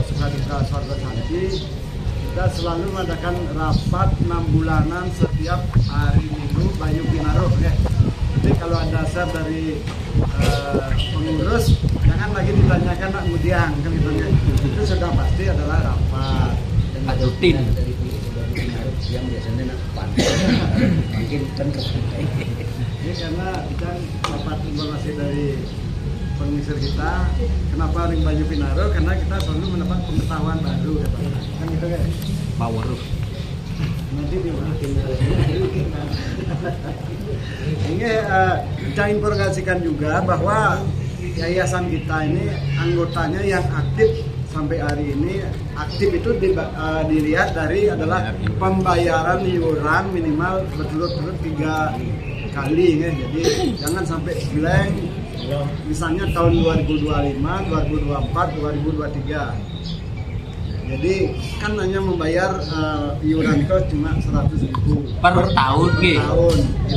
suka duka Swarga Santi, kita selalu mengadakan rapat 6 bulanan setiap hari Minggu Bayu Pinaruh ya. Jadi kalau ada share dari pengurus, jangan lagi ditanyakan nak mudiang kan gitu ya. Itu sudah pasti adalah rapat Ada rutin. Yang biasanya nak mungkin kan ini karena kita dapat informasi dari pengisir kita, kenapa ring Bayu Pinaruh, karena kita selalu mendapat pengetahuan baru kan gitu kan. Power. Nanti dimakin ini kita informasikan juga bahwa yayasan kita ini anggotanya yang aktif sampai hari ini aktif itu dilihat dari adalah pembayaran iuran minimal berturut-turut 3 kali ya. Jadi jangan sampai blank misalnya tahun 2025, 2024, 2023. Jadi kan hanya membayar iuran kos cuma 100.000 per tahun nggih.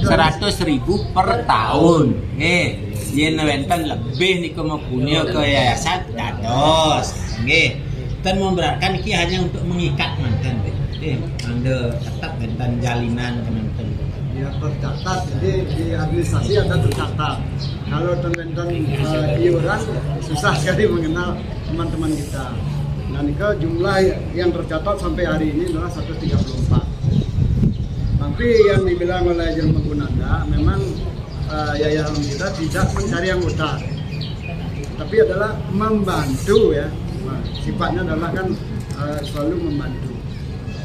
100.000 per tahun. Nggih. Yen wenten lebih niku mempunyai ke yayasan dados. Nggih. Ten memberatkan iki hanya untuk mengikat manten nggih. Anda tetap wenten jalinan manten. Ya tercatat, jadi di administrasi ada tercatat. Kalau tentang iuran susah sekali mengenal teman-teman kita. Nah, nikah jumlah yang tercatat sampai hari ini adalah 134. Tapi yang dibilang oleh Jerman Gunanda, memang yayasan kita tidak mencari anggota, tapi adalah membantu ya. Nah, sifatnya adalah kan selalu membantu.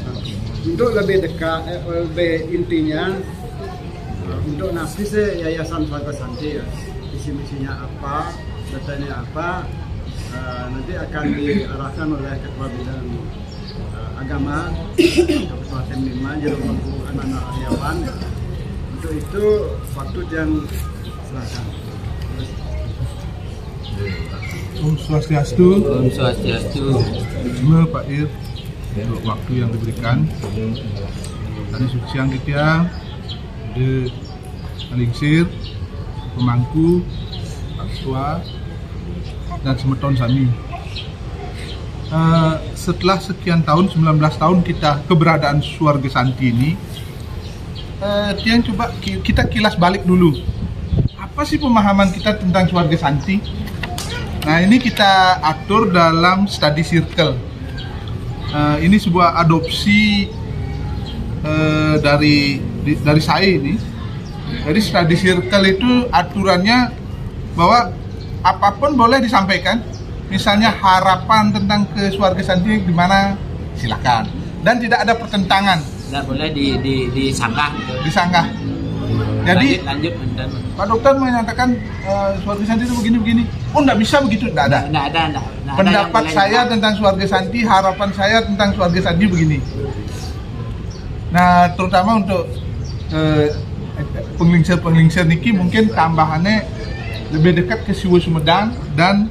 Nah, untuk lebih dekat, lebih intinya, untuk nafis yayasan Swarga Santi ya, misi-misinya apa, datanya apa. Nanti akan diarahkan oleh Ketua Bidang Agama Kabupaten Bima, Jerman anak-anak Aryawan. Untuk itu waktu yang silakan. Om Swastiastu. Om Swastiastu. Terima Pak Ir untuk waktu yang diberikan. Tadi siang kita di Alingsir, pemangku, Pak Ketua, dan semeton sami. Setelah sekian tahun, 19 tahun keberadaan Swarga Santi ini, yang coba kita kilas balik dulu. Apa sih pemahaman kita tentang Swarga Santi? Nah, ini kita atur dalam study circle. Ini sebuah adopsi dari saya ini. Jadi study circle itu aturannya bahwa apapun boleh disampaikan, misalnya harapan tentang ke Swarga Santi gimana, silakan. Dan tidak ada pertentangan. Tidak boleh disanggah. Disanggah. Jadi lanjut. Pak Dokter menyatakan Swarga Santi itu begini-begini. Oh, enggak bisa begitu, enggak ada. Enggak ada. Pendapat saya tentang Swarga Santi, harapan saya tentang Swarga Santi begini. Nah, terutama untuk penglingsir niki mungkin tambahannya lebih dekat ke Siwo Sumedang dan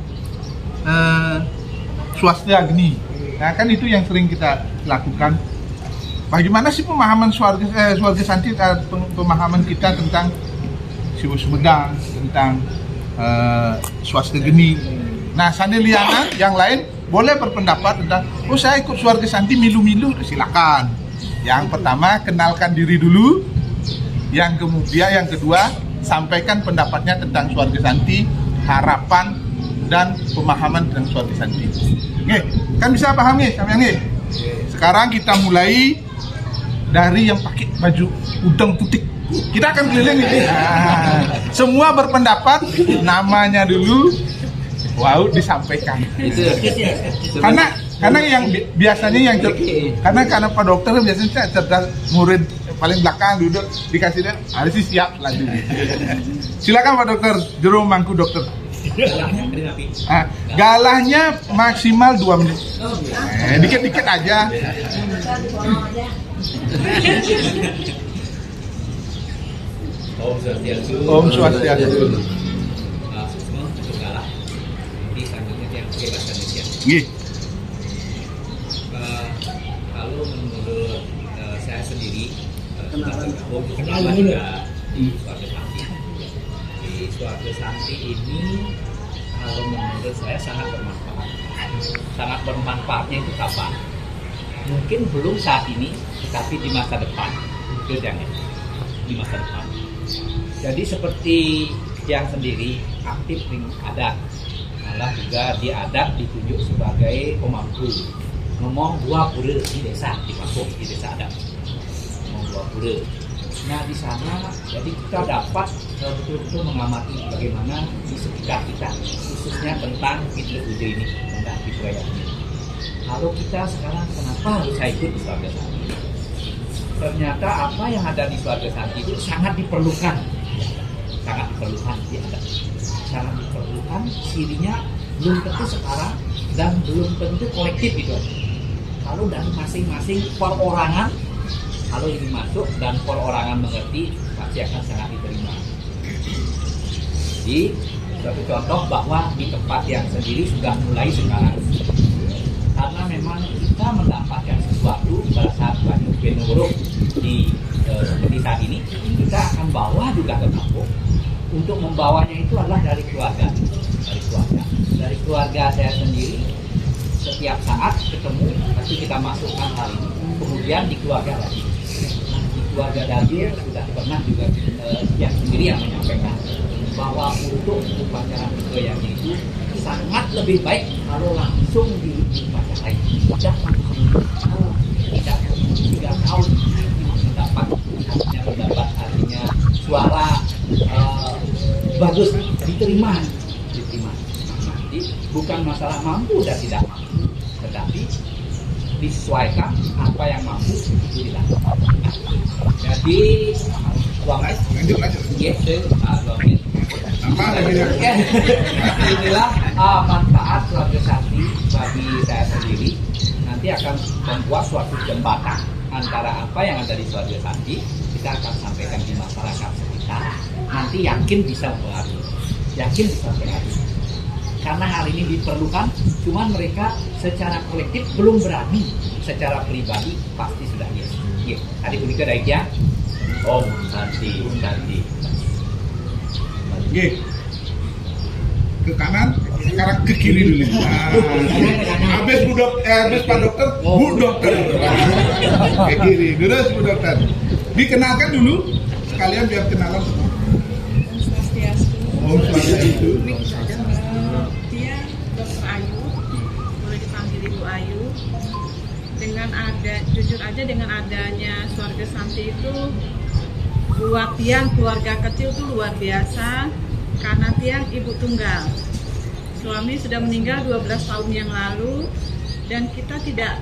Swastia Agni. Nah, kan itu yang sering kita lakukan. Bagaimana sih pemahaman Swarga Santi, pemahaman kita tentang Siwo Sumedang, tentang Swastia Agni. Nah, Saneliana yang lain boleh berpendapat tentang, oh saya ikut Swarga Santi milu-milu, silakan. Yang pertama, kenalkan diri dulu. Yang kedua, sampaikan pendapatnya tentang Swarga Santi, harapan dan pemahaman tentang Swarga Santi. Nggih, kan bisa paham nggih sampeyan nggih? Sekarang kita mulai dari yang pakai baju udang putih. Kita akan keliling ini. Nah, semua berpendapat, namanya dulu disampaikan. Karena yang biasanya karena Pak Dokter biasanya cerdas murid paling belakang duduk dikasih dia harus siap lanjut. Silakan Pak Dokter, juru mangku dokter. Galahnya maksimal 2 menit. Dikit-dikit aja. Om Swastiastu. Om Swastiastu. Untuk galah. Ini selanjutnya yang pakai bahasa Indonesia. Nggih. Kalau menurut saya sendiri, Kenalan juga di Swarga Santi. Di Swarga Santi ini, kalau menurut saya sangat bermanfaat. sangat bermanfaatnya itu kapan? Mungkin belum saat ini, tetapi di masa depan. Itu jangan di masa depan. Jadi seperti yang sendiri aktif di adat, malah juga di adat ditunjuk sebagai pemampu ngomong dua pura di desa, di kampung, di desa adat ngomong dua pura. Nah di sana jadi kita dapat betul-betul mengamati bagaimana di sekitar kita, khususnya tentang Idul Ude ini, tentang Ibrahim ini. Lalu kita sekarang kenapa harus saya ikut di Swarga Santi? Ternyata apa yang ada di Swarga Santi itu sangat diperlukan, sangat diperlukan di adat, sangat diperlukan. Cirinya belum tentu sekarang dan belum tentu kolektif itu. Lalu dari masing-masing perorangan, kalau ini masuk dan perorangan mengerti, pasti akan sangat diterima. Jadi suatu contoh bahwa di tempat yang sendiri sudah mulai sekarang, karena memang kita mendapatkan sesuatu pada saat Banyu Benuruk di seperti saat ini, kita akan bawa juga ke kampung. Untuk membawanya itu adalah dari keluarga, dari keluarga saya sendiri. Setiap saat ketemu, nanti kita masukkan hal ini, kemudian di keluarga lagi. Di keluarga lagi sudah pernah juga yang sendiri yang menyampaikan bahwa untuk upacara Begoyangnya itu sangat lebih baik kalau langsung diupacarai. Tidak tahun mendapat artinya suara bagus diterima. Jadi bukan masalah mampu dan tidak mampu, tetapi disesuaikan apa yang mampu itu dilakukan. Jadi Lanjut. inilah manfaat Swarga Santi bagi saya sendiri. Nanti akan membuat suatu jembatan antara apa yang ada di Swarga Santi, kita akan sampaikan di masyarakat sekitar. Nanti yakin bisa berarti. Karena hal ini diperlukan, cuman mereka secara kolektif belum berani, secara pribadi pasti sudah yes. Tadi punika daik ya. Om Santi. Oke. Ke kanan, sekarang ke kiri dulu. Habis Pak Dokter, Bu Dokter. Ke kiri, terus Bu Dokter. Dikenalkan dulu, sekalian biar kenalan semua. Om Swastiastu. Dia Dokter Ayu, boleh dipanggil Ibu Ayu. Jujur aja dengan adanya Swarga Santi itu buat Tiang keluarga kecil itu luar biasa, karena Tiang ibu tunggal. Suami sudah meninggal 12 tahun yang lalu dan kita tidak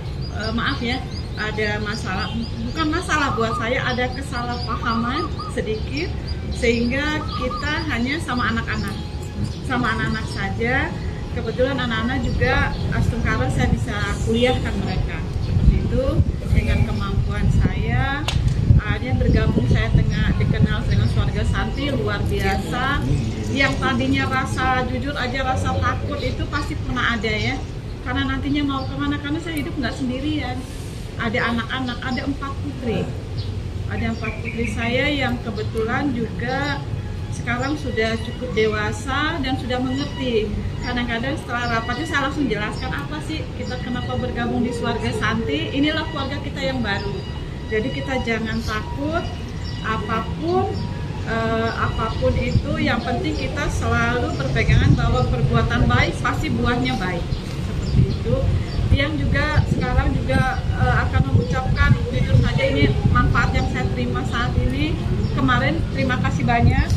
ada masalah, bukan masalah buat saya, ada kesalahpahaman sedikit sehingga kita hanya sama anak-anak saja. Kebetulan anak-anak juga astungkara saya bisa kuliahkan mereka seperti itu. Dengan kemampuan saya akhirnya bergabung, saya dikenal dengan Swarga Santi luar biasa. Yang tadinya jujur aja rasa takut itu pasti pernah ada ya, karena nantinya mau kemana, karena saya hidup nggak sendirian, ada anak-anak, ada 4 putri saya yang kebetulan juga sekarang sudah cukup dewasa dan sudah mengerti. Kadang-kadang setelah rapatnya saya langsung jelaskan apa sih kita kenapa bergabung di Swarga Santi. Inilah keluarga kita yang baru. Jadi kita jangan takut apapun itu. Yang penting kita selalu berpegangan bahwa perbuatan baik pasti buahnya baik. Seperti itu. Yang juga sekarang juga akan mengucapkan jujur saja ini manfaat yang saya terima saat ini. Kemarin terima kasih banyak.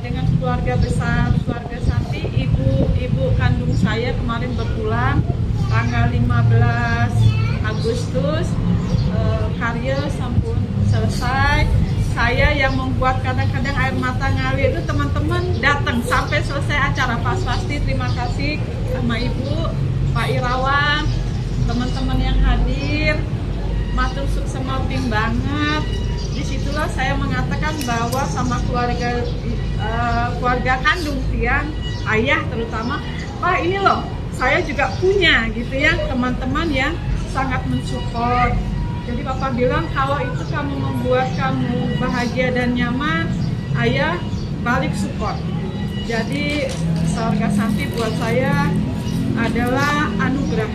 Dengan keluarga besar Swarga Santi, ibu kandung saya kemarin berpulang tanggal 15 Agustus, karya sampun selesai. Saya yang membuat kadang-kadang air mata ngalir itu teman-teman datang sampai selesai acara. Pak Swasti terima kasih sama Ibu, Pak Irawan, teman-teman yang hadir, matur suksemaping banget. Disitulah saya mengatakan bahwa sama keluarga kandung Tiang, ayah terutama, wah ini loh saya juga punya gitu ya, teman-teman yang sangat mensupport. Jadi Papa bilang kalau itu kamu membuat kamu bahagia dan nyaman, ayah balik support. Jadi Swarga Santi buat saya adalah anugerah.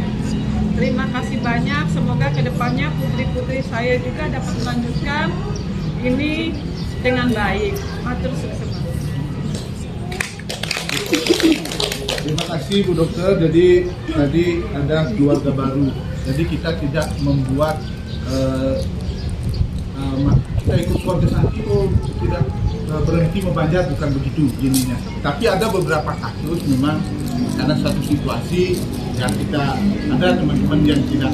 Terima kasih banyak, semoga kedepannya putri-putri saya juga dapat melanjutkan ini dengan baik. Matur suwun. Terima kasih Bu Dokter. Jadi tadi ada keluarga baru. Jadi kita tidak membuat kita ikut keluarga Santi tidak berhenti membanjar, bukan begitu gininya. Tapi ada beberapa kasus memang karena suatu situasi yang kita ada teman-teman yang tidak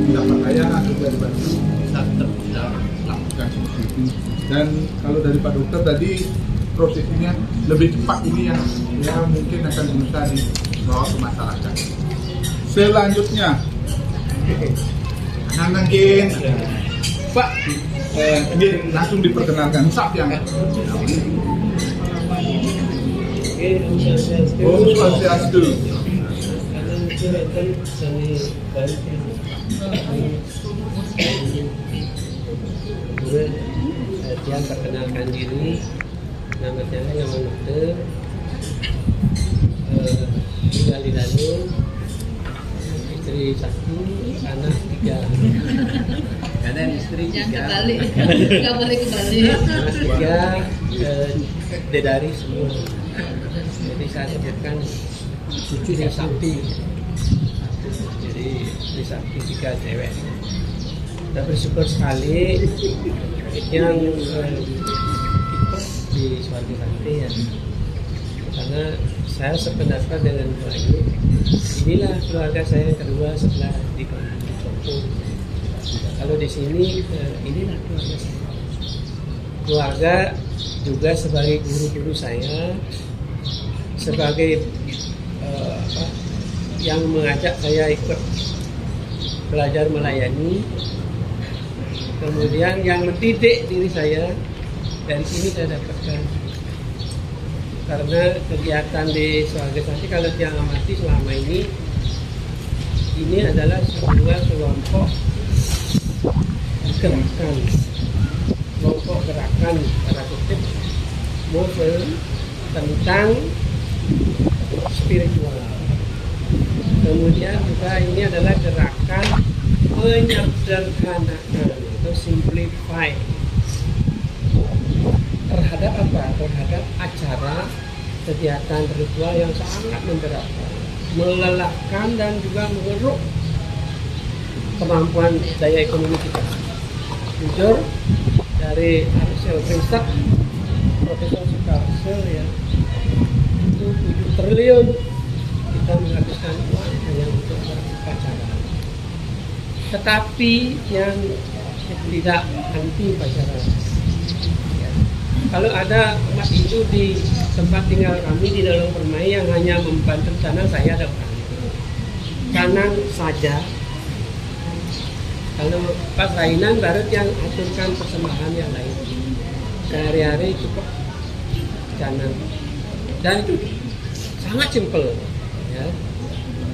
percaya atau tidak dibantu, kita tetap tidak lakukan seperti itu. Dan kalau dari Pak Dokter tadi prosesnya lebih cepat ini yang mungkin akan berusaha dibawa ke masyarakat. Selanjutnya, Nanangin, Pak, langsung diperkenalkan. Sak yang Om Swastiastu. Dia perkenalkan diri, nama saya yang Dokter, tinggal di Bandung, istri 1, anak 3. Kadang istri 3. Nggak boleh kembali. Anak 3, dedari semua. Jadi saya sebutkan cucu yang sakti. Jadi istri sakti 3 cewek. Kita bersyukur sekali yang di Swarga Santi ya, karena saya sependapat dengan Pak ini. Inilah keluarga saya yang kedua setelah di Kampung. Kalau di sini inilah keluarga saya. Keluarga juga sebagai guru-guru saya, sebagai yang mengajak saya ikut belajar melayani. Kemudian yang mendidik diri saya, dari sini saya dapatkan. Karena kegiatan di Swarga Santi kalau dia amati selama ini adalah sebuah kelompok gerakan, pada kutip movement tentang spiritual. Kemudian juga ini adalah gerakan menyederhanakan atau simplify terhadap apa? Terhadap acara kegiatan ritual yang sangat memberatkan, melelahkan dan juga mengeruk kemampuan daya ekonomi kita. Jujur dari hasil riset Profesor Sukarso ya, itu 7 triliun kita menghabiskan uang hanya untuk acara. Tetapi yang tidak anti pacaran. Ya. Kalau ada umat Hindu di tempat tinggal kami di dalam Permai yang hanya membantu sana, saya ada kanan saja. Kalau pas rainan baru yang aturkan persembahan yang lain. Sehari-hari cukup kanan. Dan itu sangat simpel. Ya.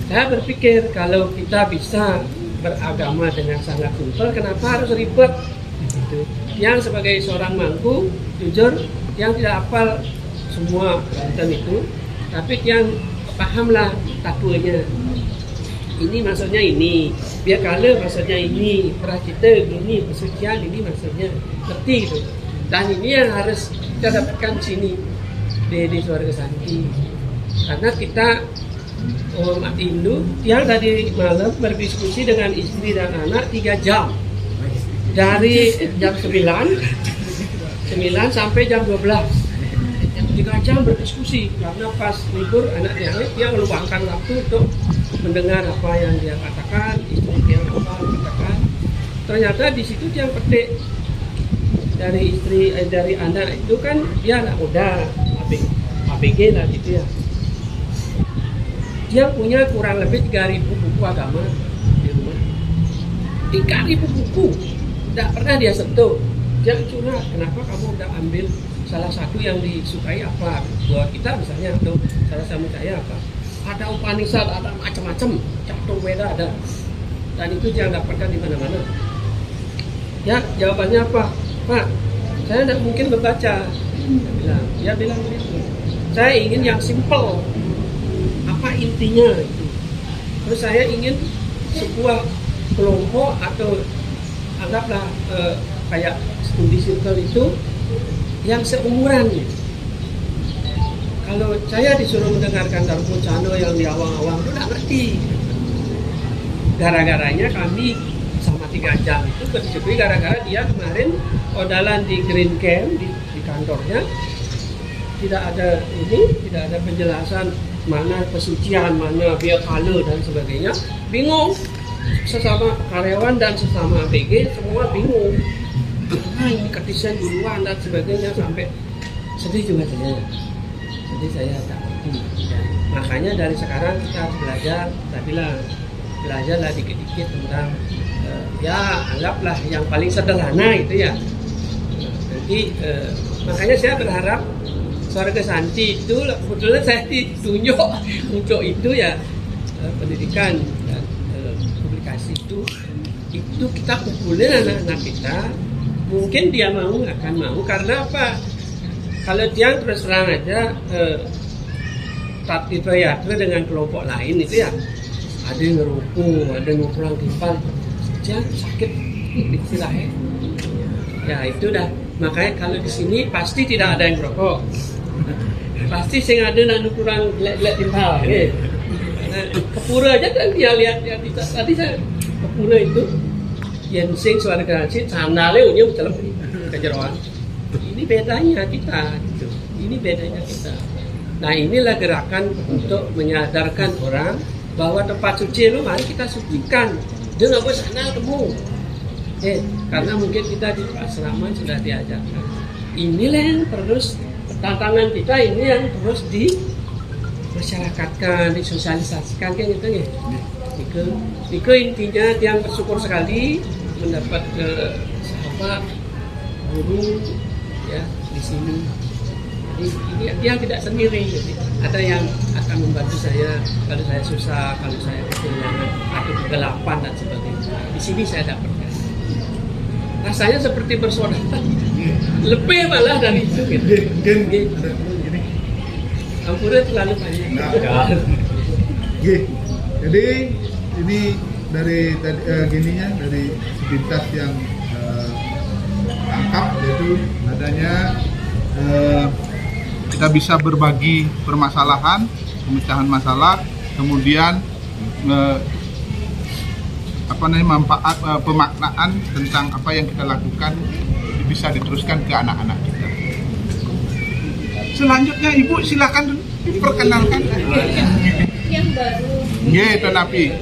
Saya berpikir kalau kita bisa beragama dengan sangat simpel, kenapa harus ribet? Gitu. Yang sebagai seorang mangku, jujur, yang tidak hafal semua Banten itu, tapi yang pahamlah takunya. Ini maksudnya ini, biar kala maksudnya ini, pracita gini, pesucian ini maksudnya, ngerti gitu. Dan ini yang harus kita dapatkan sini di Swarga Santi, karena kita umat Hindu yang tadi malam berdiskusi dengan istri dan anak 3 jam dari jam 9 sampai jam 12, 3 jam berdiskusi karena pas libur anaknya dia meluangkan waktu untuk mendengar apa yang dia katakan, istri dia apa katakan. Ternyata di situ dia petik dari istri dari anak itu kan dia anak muda ABG lah gitu ya. Dia punya kurang lebih 3.000 buku agama di rumah. 3.000 buku, tidak pernah dia sentuh. Dia curhat, kenapa kamu tidak ambil salah satu yang disukai apa? Buat kita misalnya, atau salah satu saya apa? Ada Upanishad, ada macam-macam, Catur Weda ada. Dan itu dia dapatkan di mana-mana. Ya, jawabannya apa? Pak, saya tidak mungkin membaca. Dia bilang begitu. Saya ingin yang simple. Apa intinya itu? Terus saya ingin sebuah kelompok atau anggaplah kayak studi circle itu yang seumuran. Kalau saya disuruh mendengarkan Darmo Cano yang di awang-awang itu nggak ngerti. Gara-garanya kami sama 3 jam itu berdiskusi gara-gara dia kemarin odalan di Green Camp di kantornya tidak ada penjelasan mana pesucian, mana biar color dan sebagainya. Bingung. Sesama karyawan dan sesama ABG semua bingung. Nah ini ketisan duluan dan sebagainya sampai sedih juga saya. Jadi saya tak ngerti. Makanya dari sekarang kita harus belajarlah dikit-dikit tentang ya anggaplah yang paling sederhana itu ya. Jadi makanya saya berharap Swarga Santi itu kebetulan saya ditunjuk untuk itu ya pendidikan dan publikasi itu kita kumpulin anak-anak kita. Mungkin dia akan mau karena apa? Kalau dia terus terang aja tatitayatra dengan kelompok lain itu ya ada yang ngerokok, ada yang ngulang kipas, dia sakit istirahat. Ya itu dah. Makanya kalau di sini pasti tidak ada yang merokok. Pasti sing ada nanu kurang gelek-gelek timpal. Kepura aja kan dia lihat tadi saya kepura itu yang sing Swarga Santi sandale unyu celep kejeroan. Ini bedanya kita gitu. Ini bedanya kita. Nah, inilah gerakan untuk menyadarkan orang bahwa tempat suci itu mari kita sucikan. Dia nggak boleh sana temu. Karena mungkin kita di asrama sudah diajarkan. Inilah yang terus tantangan kita ini yang terus dimasyarakatkan, disosialisasikan kan gitu ya. Itu intinya yang bersyukur sekali mendapat sahabat guru ya di sini. Jadi ini dia tidak sendiri, jadi ada yang akan membantu saya kalau saya susah, kalau saya kehilangan atau kegelapan dan sebagainya. Di sini saya dapatkan. Rasanya seperti bersaudara, lebih malah dari itu. Ampura terlalu banyak. Jadi ini dari gininya dari sepintas yang tangkap yaitu adanya kita bisa berbagi permasalahan, pemecahan masalah, kemudian manfaat pemaknaan tentang apa yang kita lakukan bisa diteruskan ke anak-anak kita. Selanjutnya Ibu silakan diperkenalkan. Yang baru. Tuan Api.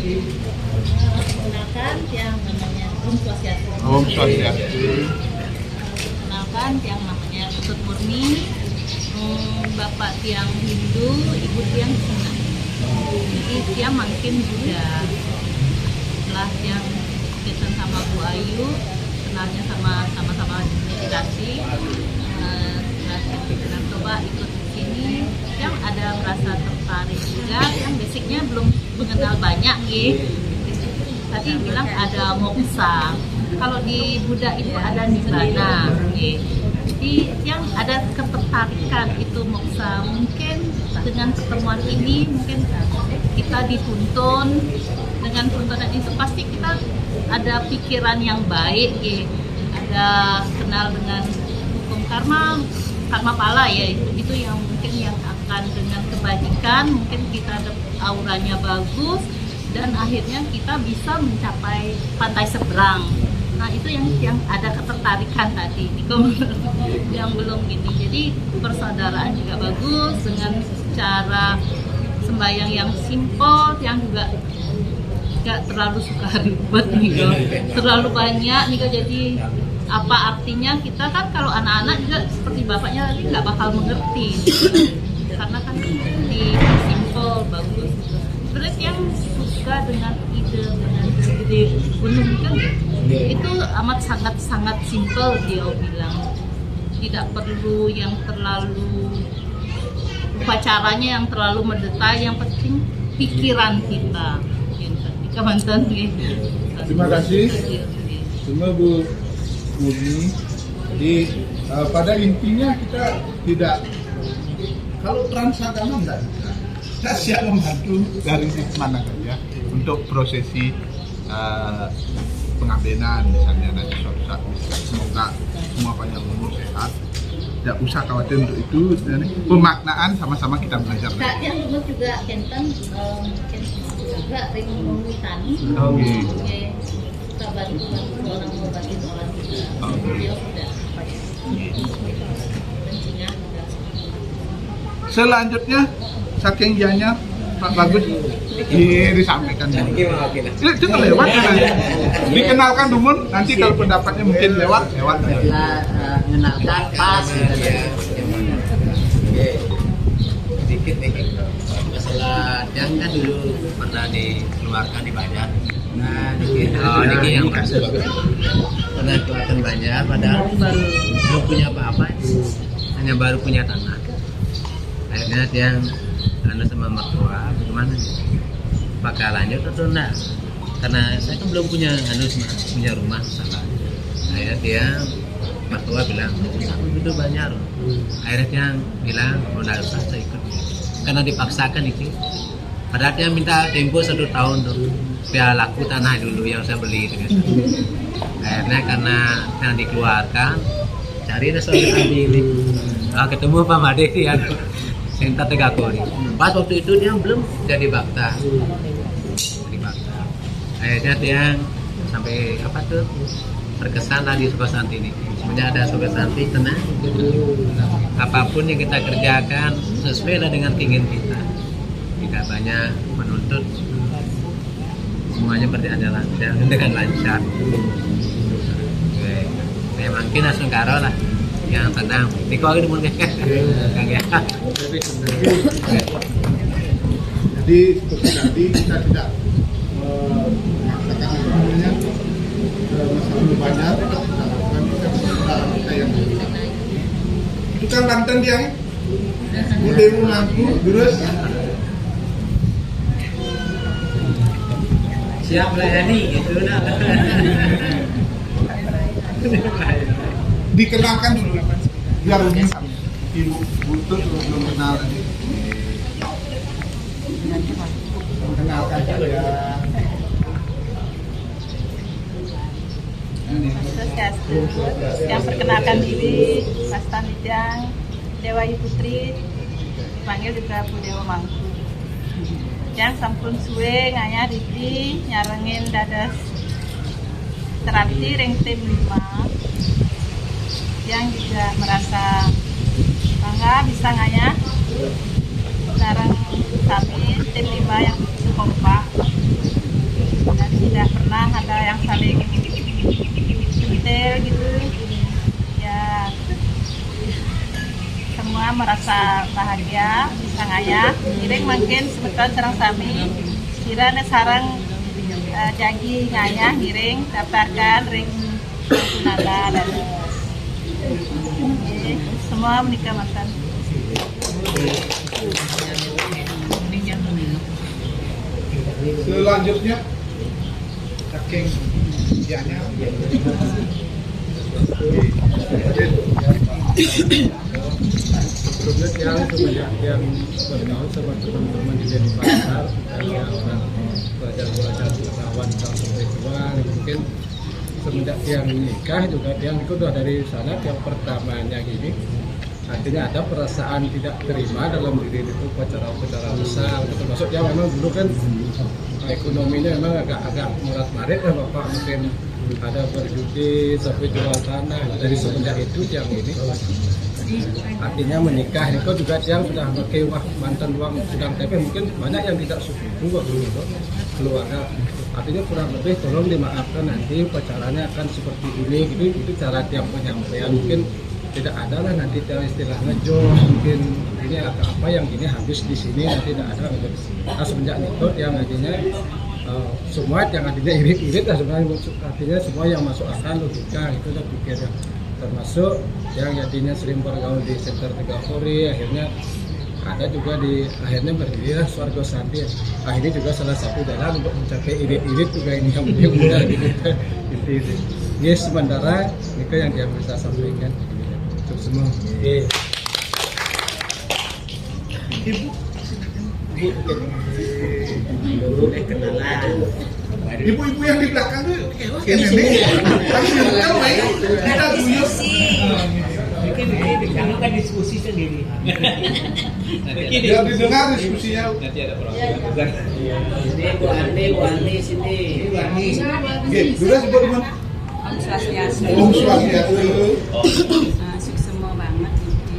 Perkenalkan yang namanya Om Swastiastu. Om Swastiastu. Perkenalkan yang namanya Ketut Murni. Bapak tiang Hindu, ibu tiang Cina. Jadi dia makin Buddha. Setelah yang kesan sama Bu Ayu, kenalnya sama-sama meditasi. Setelah coba ikut sini, yang ada merasa tertarik juga, yang basicnya belum mengenal banyak gitu. Tadi bilang ada moksa. Kalau di Buddha itu ada nibbana, gitu. Jadi yang ada ketertarikan itu moksa. Mungkin dengan pertemuan ini mungkin kita dituntun dengan tuntunan itu pasti kita ada pikiran yang baik, gitu. Ada kenal dengan hukum karma pala ya itu yang mungkin yang akan dengan kebajikan mungkin kita auranya bagus dan akhirnya kita bisa mencapai pantai seberang. Nah itu yang ada ketertarikan tadi yang belum gini. Jadi persaudaraan juga bagus dengan cara sembahyang yang simple, yang juga gak terlalu suka ribet nih, terlalu banyak nih. Jadi apa artinya kita kan kalau anak-anak juga seperti bapaknya tadi nggak bakal mengerti karena kan di simple bagus. Sebenarnya yang suka dengan ide dengan ide gunung kan itu amat sangat simple, dia bilang tidak perlu yang terlalu upacaranya yang terlalu mendetail, yang penting pikiran kita. Terima kasih semua Bu Murni. Jadi pada intinya kita tidak, kalau transagama enggak bisa, kita siap membantu dari mana saja. untuk prosesi pengabenan misalnya nanti suatu saat semoga semua panjang umur sehat, tidak usah khawatir untuk itu. Dan pemaknaan sama-sama kita belajar. Kak, yang dulu juga Kenten juga ring mengutan. Oke. Kita bantu orang ngobatin orang juga. Beliau sudah rencana sudah. Selanjutnya saking dianya Pak Bagus disampaikan. Itu lewat kan? Dikenalkan dulu, nanti kalau pendapatnya mungkin lewat. Mengenalkan pas Sedikit nih masalah yang kan dulu pernah dikeluarkan di Banjar. Nah, Niki yang masuk pernah dikeluarkan Banjar, padahal baru belum punya apa-apa, hanya baru punya tanah. Akhirnya dia sama mertua, bagaimana? Apakah lanjut atau enggak? Karena saya kan belum punya punya rumah salah. Akhirnya dia mertua bilang, aku itu Banjar. Akhirnya dia bilang, oh enggak usah saya ikut. Karena dipaksakan itu. Padahal dia minta tempo 1 tahun tuh, biar laku tanah dulu yang saya beli itu. Akhirnya karena yang dikeluarkan, cari restoran ini. Ketemu Pak Made ya, Senta Tegakori. Pas waktu itu dia belum jadi bakta. Akhirnya dia sampai apa tuh berkesan lah di Sukosanti ini. Sebenarnya ada Sukosanti, tenang. Apapun yang kita kerjakan sesuai dengan keinginan kita. Tidak banyak menuntut, semuanya berjalan dengan lancar. Ya mungkin langsung karo lah, yang tenang. Tiko lagi dulu kan? Jadi seperti tadi kita tidak memaksakan namanya masalah banyak, kita yang itu kan Banten dia, udah ngaku terus. Siap melayani gitu nah. Dikenalkan dulu biar umum Ibu Butut belum kenal tadi. Kenalkan dulu ya. Yang perkenalkan diri, Mas Tanidang, Dewa Putri, dipanggil juga Bu Dewa Mangku. Yang sampun suwe ngaya Diti nyarengin dadas terapi ring tim 5 yang juga merasa bangga bisa ngaya bareng kami tim 5 yang kompak dan tidak pernah ada yang saling detail gitu ya, semua merasa bahagia bisa ngaya giring mungkin sebetulnya serang sami kiranya sarang jagi ngaya giring daftarkan ring nada dan semua menikah makan. Selanjutnya saking dianya sebelumnya yang bergaul sama teman-teman juga di pasar dan yang belajar kawan sampai tua mungkin semenjak yang nikah juga yang ikut dari sana yang pertamanya gini artinya ada perasaan tidak terima dalam diri itu pacaran besar termasuk ya memang dulu kan ekonominya memang agak murat-marit ya Bapak mungkin ada berjudi sampai jual tanah dari semenjak itu yang ini artinya menikah itu juga yang sudah pakai mantan uang sedang TP mungkin banyak yang tidak setuju dulu keluarga artinya kurang lebih tolong dimaafkan nanti pacarannya akan seperti ini gitu itu cara tiap penyampaian mungkin tidak ada lah nanti istilahnya jos mungkin ini apa yang ini habis di sini nanti tidak ada nah, semenjak itu yang artinya semua yang artinya irit-irit lah sebenarnya artinya semua yang masuk akal logika itu udah pikirnya termasuk yang artinya sering bergaul di Senta Tegakori akhirnya ada juga di akhirnya berdirilah Swarga Santi akhirnya juga salah satu jalan untuk mencapai irit-irit juga ini yang mudah gitu ini sementara itu yang dia bisa sampaikan untuk semua. Ibu boleh kenalan. Ibu-ibu yang di belakang tuh nenek. Kita guyur. Kamu kan diskusi sendiri. Biar didengar diskusinya. Nanti ada program. Ini Bu Andi sini. Oke, dulu sebut teman. Om Swastiastu. Om Swastiastu. Suksema banget niki.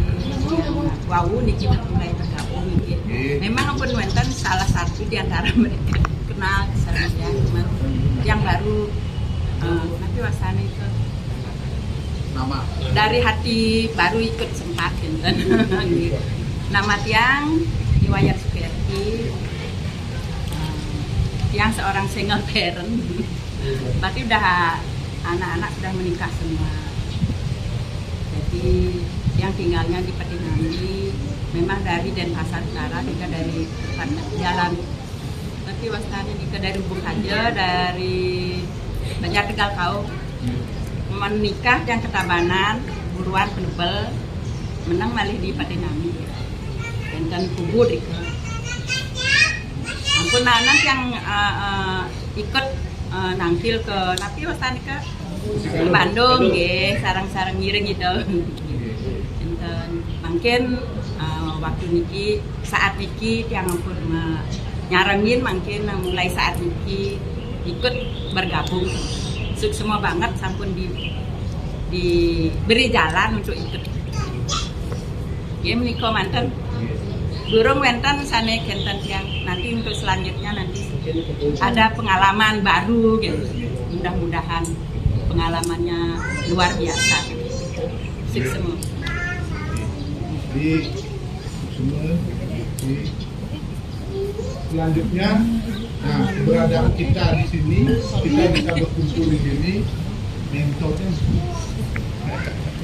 Wau niki mulai bergabung niki. Memang pun wonten salah satu di antara mereka kenal saya yang baru nanti wasana itu Nama. dari hati baru ikut sempat enten. Nama tiang Iwayan Sukerti, tiang seorang single parent. Berarti udah anak-anak sudah menikah semua. Jadi yang tinggalnya di Patinami memang dari Denpasar Utara juga dari jalan. Tapi wasana juga dari Lubuk aja dari Banjar Tegal Kau. Menikah yang Ketabanan, buruan penebel, menang malih di Patinami. Dan kubur itu. Ampun anak yang ikut nangkil ke tapi wasani ke Bandung nggih, sarang-sarang ngiring gitu. Enten mungkin waktu niki saat niki yang ampun nyarengin mungkin mulai saat niki ikut bergabung. Semua banget sampun diberi jalan untuk ikut. Ya menika manten. Durung wenten sane kenten yang nanti untuk selanjutnya nanti ada pengalaman baru gitu. Mudah-mudahan pengalamannya luar biasa. Semua. Di semua selanjutnya, nah keberadaan kita di sini, kita bisa berkumpul di sini, mentornya.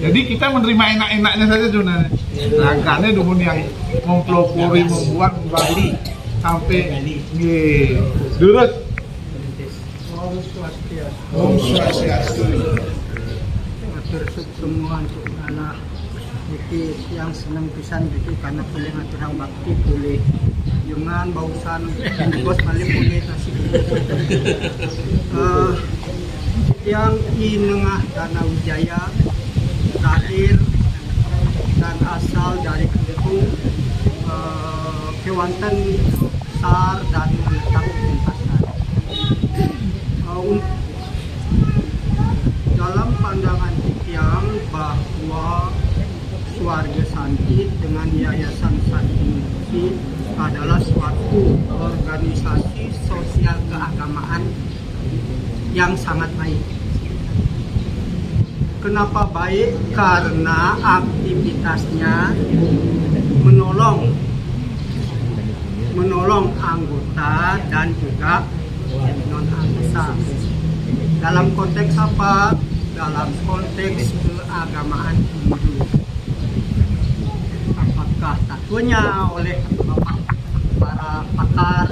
Jadi kita menerima enak-enaknya saja Juna. Langkahnya dulu yang mempelopori, membuat kembali sampai nih. Durus. Om Swastiastu. Atur semua untuk anak Niki yang senang pisan gitu karena boleh ngatur bakti boleh jangan bausan bos balik boleh kasih yang Inengah Danau Jaya lahir dan asal dari Ketung kewanten besar dan menetap di Denpasar. Dalam pandangan yang bahwa Swarga Santi dengan Yayasan Santi Misi adalah suatu organisasi sosial keagamaan yang sangat baik. Kenapa baik? Karena aktivitasnya menolong anggota dan juga non anggota. Dalam konteks apa? Dalam konteks keagamaan Hindu. Apakah tatunya oleh para pakar,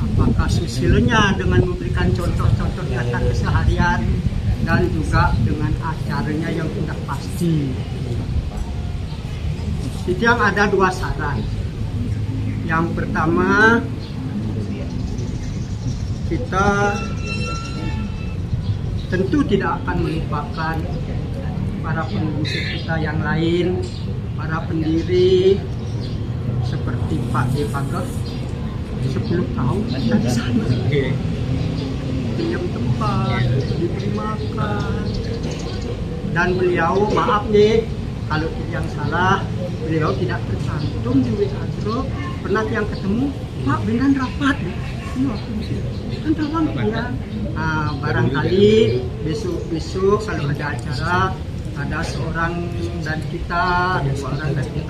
apakah susilnya dengan memberikan contoh-contoh nyata keseharian, dan juga dengan acaranya yang sudah pasti. Itu yang ada dua saran. Yang pertama, kita tentu tidak akan melupakan para pengurus kita yang lain, para pendiri seperti Pak Depagah 10 tahun di sana. Pinjam tempat, diberi makan, dan beliau maaf nih kalau yang salah, beliau tidak tercantum di WA grup. Pernah yang ketemu Pak beneran rapat kan rawang ya. Nah, barangkali besok kalau ada acara ada seorang dan kita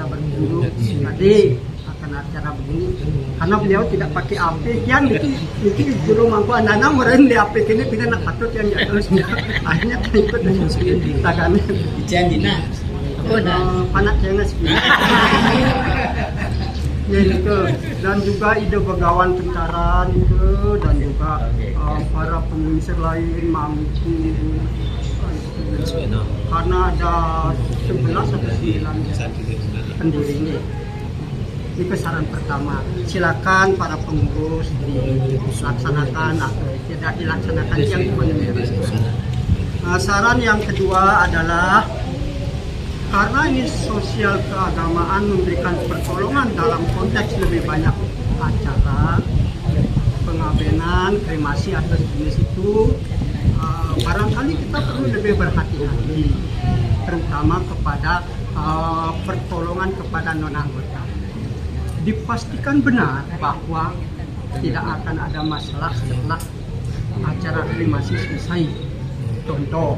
berduduk tadi akan acara begini karena beliau tidak pakai HP yang itu belum mampu anak-anak meren di HP ini tidak nak patut yang jatuh akhirnya ikut dengan tangannya Janjina panak jangan segini ya itu dan juga ide begawan tentaran itu dan juga para pengungsi lain mampu karena ada 11 atau 9 pendirinya. Itu saran pertama. Silakan para pengurus dilaksanakan atau tidak dilaksanakan yang mana. Saran yang kedua adalah karena ini sosial keagamaan memberikan pertolongan dalam konteks lebih banyak acara pengabenan, kremasi atau jenis itu, barangkali kita perlu lebih berhati-hati, terutama kepada pertolongan kepada non-anggota. Dipastikan benar bahwa tidak akan ada masalah setelah acara kremasi selesai. Contoh,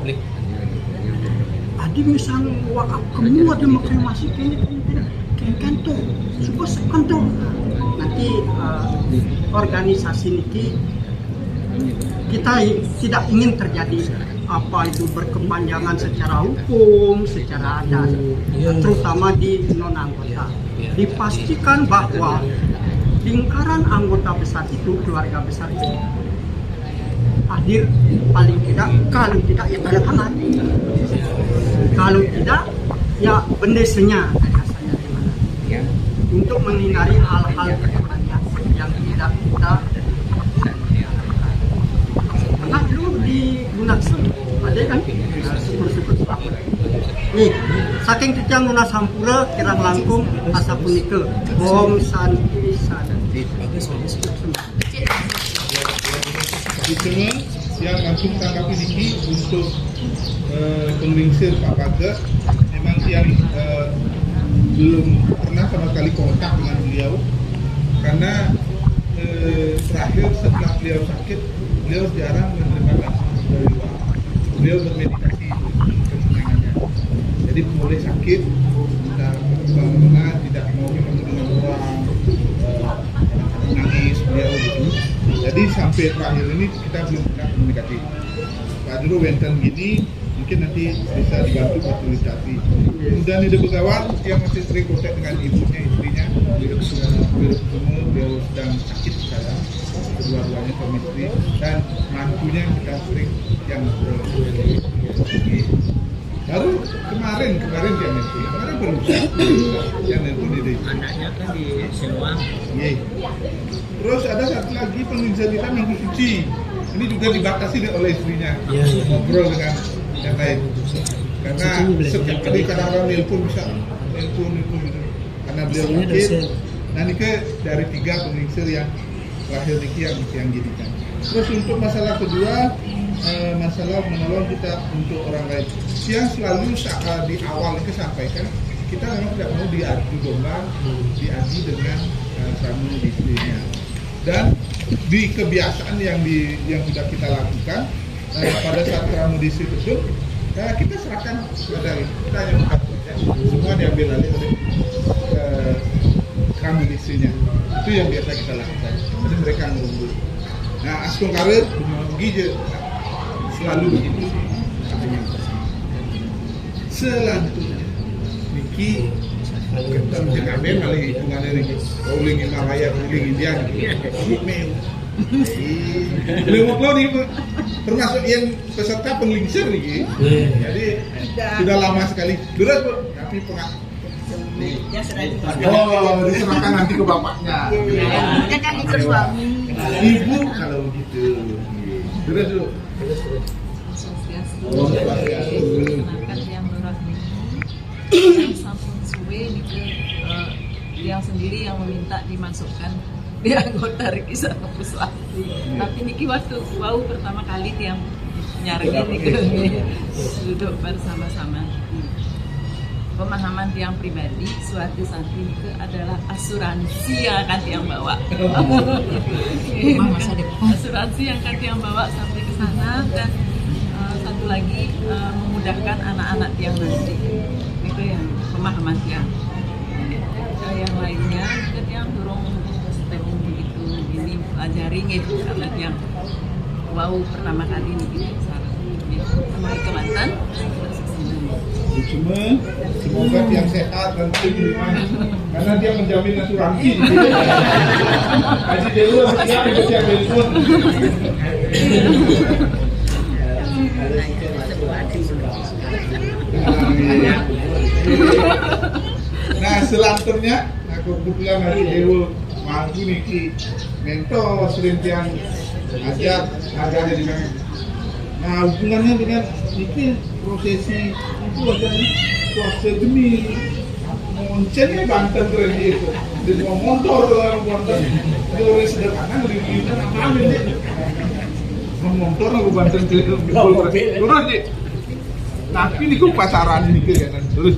adi misal wakaf kamu ada mau kremasi kan tuh, coba sekan tuh. Nanti organisasi ini kita tidak ingin terjadi apa itu berkepanjangan secara hukum, secara adat, terutama di non-anggota. Dipastikan bahwa lingkaran anggota besar itu, keluarga besar itu hadir paling tidak, kalau tidak ya tanda tangan, kalau tidak ya bendesanya untuk menghindari hal-hal yang tidak kita karena dulu digunakan ada kan syukur-syukur nih saking titiang guna sampura kirang langkung asa punike Om Santi Santi. Cuma yang langsung tanggapi Niki untuk penglingsir Pak Pager, memang yang belum pernah sama sekali kontak dengan beliau karena terakhir setelah beliau sakit beliau jarang menerima langsung dari luar. Beliau bermeditasi kesenangannya. Jadi boleh sakit, tidak tidak mau ketemu dengan orang, nangis beliau gitu. Jadi sampai terakhir ini kita belum pernah komunikasi. Pak Juru Wenten gini mungkin nanti bisa dibantu fasilitasi. Kemudian di Begawan yang masih sering kontak dengan ibunya, istrinya, beliau sedang sakit sekarang, kedua-duanya suami istri, dan mantunya kita sering yang baru kemarin dia nelfon, kemarin baru yang nelfon di anaknya kan di Seluang. Terus ada satu lagi pengincar kita Minggu Suci, ini juga dibatasi oleh istrinya, ngobrol dengan yang lain. Karena setiap kali kadang-kadang nelpon bisa nelpon gitu. Karena beliau sakit. Nah ini dari 3 pengingsir yang lahir Niki yang jadikan. Terus untuk masalah kedua, masalah menolong kita untuk orang lain. Yang selalu di awal itu sampaikan, kita memang tidak mau diadu domba, diadu dengan tamu di istrinya. Dan di kebiasaan yang sudah kita lakukan pada saat pramudisi tersebut, kita serahkan kepada kita yang mengatur, semua diambil alih oleh pramudisinya. Itu yang biasa kita lakukan. Jadi mereka menunggu. Nah, Askong Karir begitu selalu begitu. Selanjutnya, Niki ketemu dengan kali hitungan dari Kauling Himalaya, Kauling India, Beliau nih termasuk yang peserta penglingsir nih, jadi sudah lama sekali. Berat bu, tapi diserahkan nanti ke bapaknya. Kan ikut suami. Ibu kalau begitu. Berat bu. Senangkan yang berat ini sampun suwe yang sendiri yang meminta dimasukkan di anggota Rikisa Puswati. Tapi niki waktu pertama kali yang nyariin nih duduk bersama-sama. Pemahaman tiang pribadi Swati Santi itu adalah asuransi yang akan tiang bawa. Masa depan. Asuransi yang akan tiang bawa sampai ke sana dan satu lagi memudahkan anak-anak tiang nanti. Itu yang pemahaman tiang. Yang lainnya kita tiang dorong step begitu ini pelajari gitu karena tiang pertama kali ini gitu saran. Sama Kelantan. Cuma semoga yang sehat dan prima karena dia menjamin asuransi. Haji Dewa siap yang telepon. Nah selanjutnya aku kebetulan hari dewa maju niki mentor selintian ajak ada di sana. Nah hubungannya dengan niki prosesi itu aja nih proses demi Moncen Banten keren itu dari motor dalam Banten dari sederhana dari kita ngapain deh motor aku Banten ke turun deh tapi ini kok pacaran ini kan terus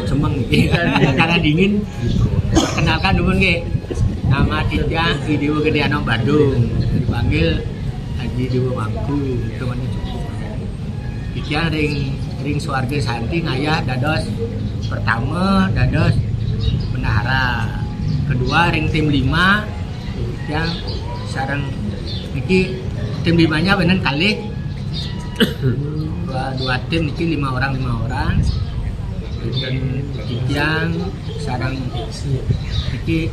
Semang karena dingin. Kenalkan dulu nih, nama Tija di Dewa Gedeano Bandung, dipanggil Haji Dewa Mangku, temannya cukup. Tija ring Suarga Santi ngayah dados pertama dados bendahara, kedua ring tim 5 yang sarang niki tim 5-nya bener kali dua tim niki 5 orang dan yang sarang niki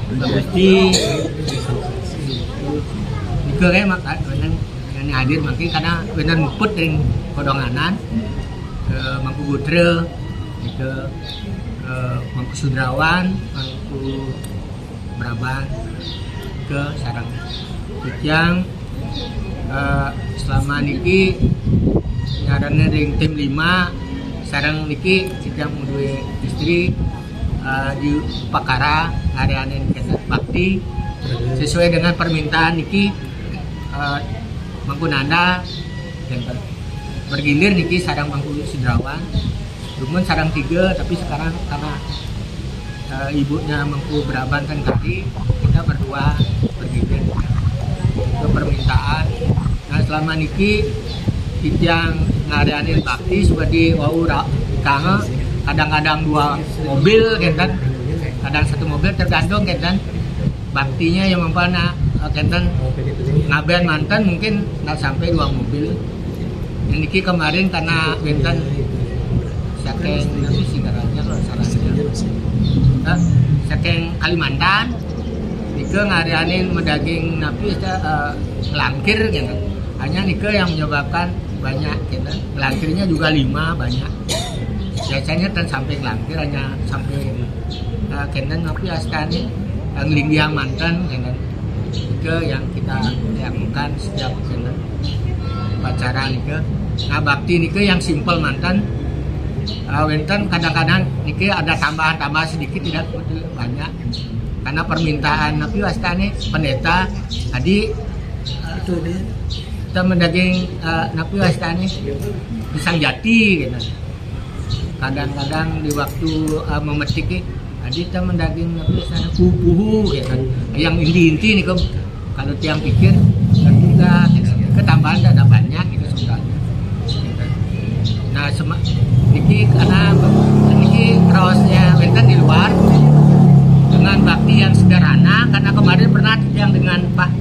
berarti nike kayak makan bener yang hadir makin karena bener nguput ring kodonganan Mangku Butre nike Mangku Sudrawan, Mangku Braban ke sarang yang selama niki nyarane ring tim 5 sarang niki sedang duwe istri di Pakara areane bakti sesuai dengan permintaan niki Mangku Nanda dan bergilir niki sarang Mangku Sudrawan. Cuman sarang 3 tapi sekarang karena ibunya Mangku Braban kan tadi kita berdua bergilir ke permintaan. Nah selama niki yang ngadain bakti seperti wau kangen kadang-kadang 2 mobil kan kadang 1 mobil tergantung kan baktinya yang mempana kan ngaben mantan mungkin nggak sampai 2 mobil. Yang niki kemarin karena kan saking nanti singkarannya kalau salahnya saking Kalimantan nike ngadain medaging napi langkir gitu hanya nike yang menyebabkan banyak gitu. Langkirnya juga 5 banyak biasanya kan sampai langkir hanya sampai kenen napi astani ngelinggiang mantan kenen nike yang kita lakukan setiap kenen pacaran nike. Nah bakti nike yang simpel mantan wenten kadang-kadang nike ada tambahan sedikit tidak banyak karena permintaan napi astani pendeta tadi kita mendaging napi astani pisang jati gitu. Kadang-kadang di waktu memetik tadi kita mendaging napi astani puhu gitu. Yang inti nih kalau tiang pikir dan juga ketambahan ada banyak gitu sebenarnya. Nah niki karena niki raosnya wenten di luar dengan bakti yang sederhana karena kemarin pernah yang dengan Pak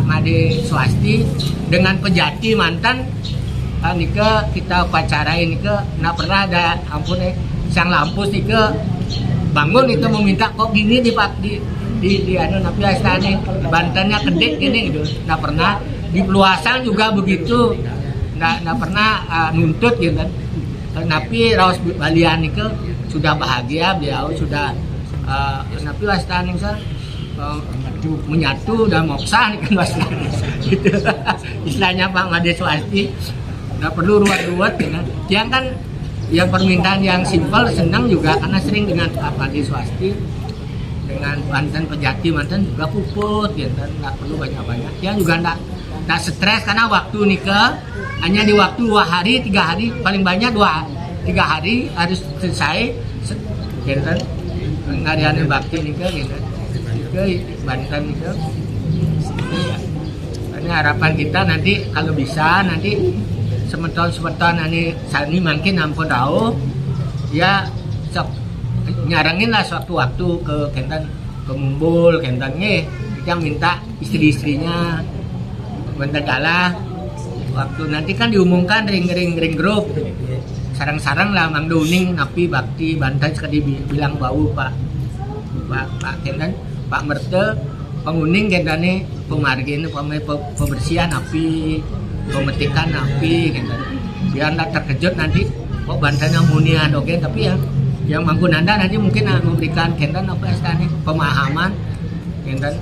Made Swasti dengan Pejati mantan nika kita pacarain nika nggak pernah ada ampun sang lampus nika bangun itu meminta kok gini di anu napi astani Bantennya kedek gini gitu nggak pernah di Peluasan juga begitu nggak pernah nuntut gitu napi raos balian nika sudah bahagia beliau sudah napi astani menyatu dan moksa nih kan gitu istilahnya Pak Made Swasti nggak perlu ruwet-ruwet ya kan. Yang kan yang permintaan yang simpel senang juga karena sering dengan Pak Made Swasti dengan Banten Pejati mantan juga puput ya kan nggak perlu banyak-banyak yang juga nggak stres karena waktu nikah hanya di waktu 2 hari 3 hari paling banyak 2-3 hari harus selesai ya kan ngadain bakti nikah ya kan ke Banten itu. Ini harapan kita nanti kalau bisa nanti semeton nanti sani makin ampun tahu ya nyarangin lah suatu waktu ke Kenten ke Mumbul Kentennya kita minta istri-istrinya bentar galah waktu nanti kan diumumkan ring grup sarang-sarang lah Mang Duning napi bakti Banten sekali bilang bau Pak Kenten Pak Merte penguning gendane pemargin pembersihan api, pemetikan api gitu. Biar nggak terkejut nanti kok bantannya munian oke, tapi ya yang Mangkunanda nanti mungkin memberikan kendan apa istilahnya pemahaman kendan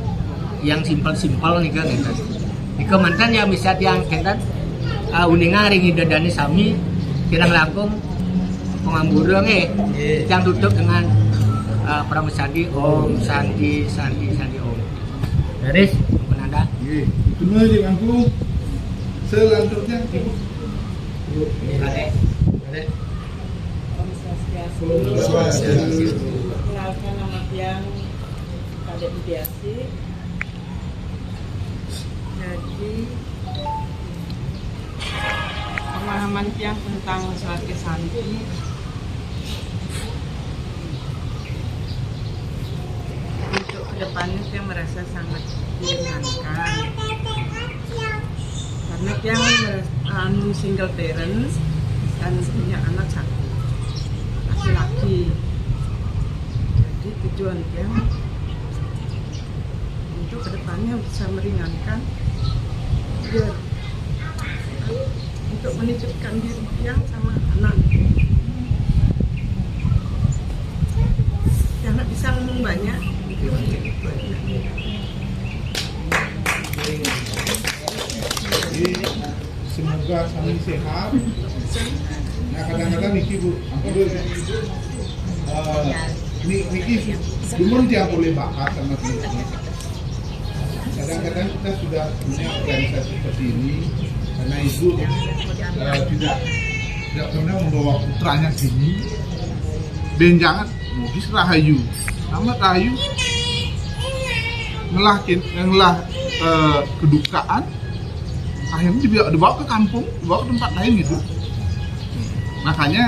yang simpel-simpel nih kan kendan. Ika mantan yang bisa yang kendan uninga ringi dadani sami kirang langkung pengambureng yang tutup dengan Pramesadi Om Santi Om. Beres Mangkunanda. Itu aja Kangkung. Selanjutnya Ibu. Adek. Perkenalkan nama Tiang Kadek Widiasi. Jadi pemahaman Tiang tentang Swarga Santi untuk kedepannya Tiang merasa sangat diringankan karena Tiang single parents dan punya anak satu laki-laki. Jadi tujuan Tiang untuk kedepannya bisa meringankan biar untuk menitipkan diri Tiang sama anak. Anak bisa ngomong banyak. Jadi semoga saling sehat. Nah kadang-kadang Niki Bu, Niki belum dia boleh bahas sama teman-teman. Kadang-kadang kita sudah punya organisasi seperti ini karena ibu tidak pernah membawa putranya sini. Benjangan Mugis Rahayu, nama Rahayu ngelah kedukaan. Akhirnya dibawa ke kampung, dibawa ke tempat lain gitu. Makanya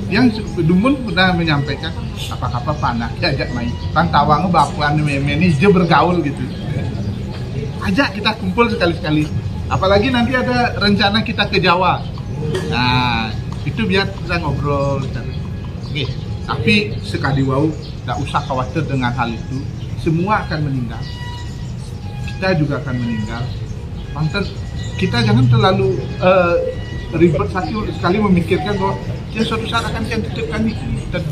yang Dumun pernah menyampaikan apa-apa panah diajak main. Kan tawang bapuan manajer bergaul gitu. Ajak kita kumpul sekali-sekali. Apalagi nanti ada rencana kita ke Jawa. Nah, itu biar kita ngobrol. Oke, tapi sekali wau, tidak usah khawatir dengan hal itu. Semua akan meninggal. Kita juga akan meninggal. Pantas kita jangan terlalu ribet sekali memikirkan bahwa dia suatu saat akan titipkan ini dan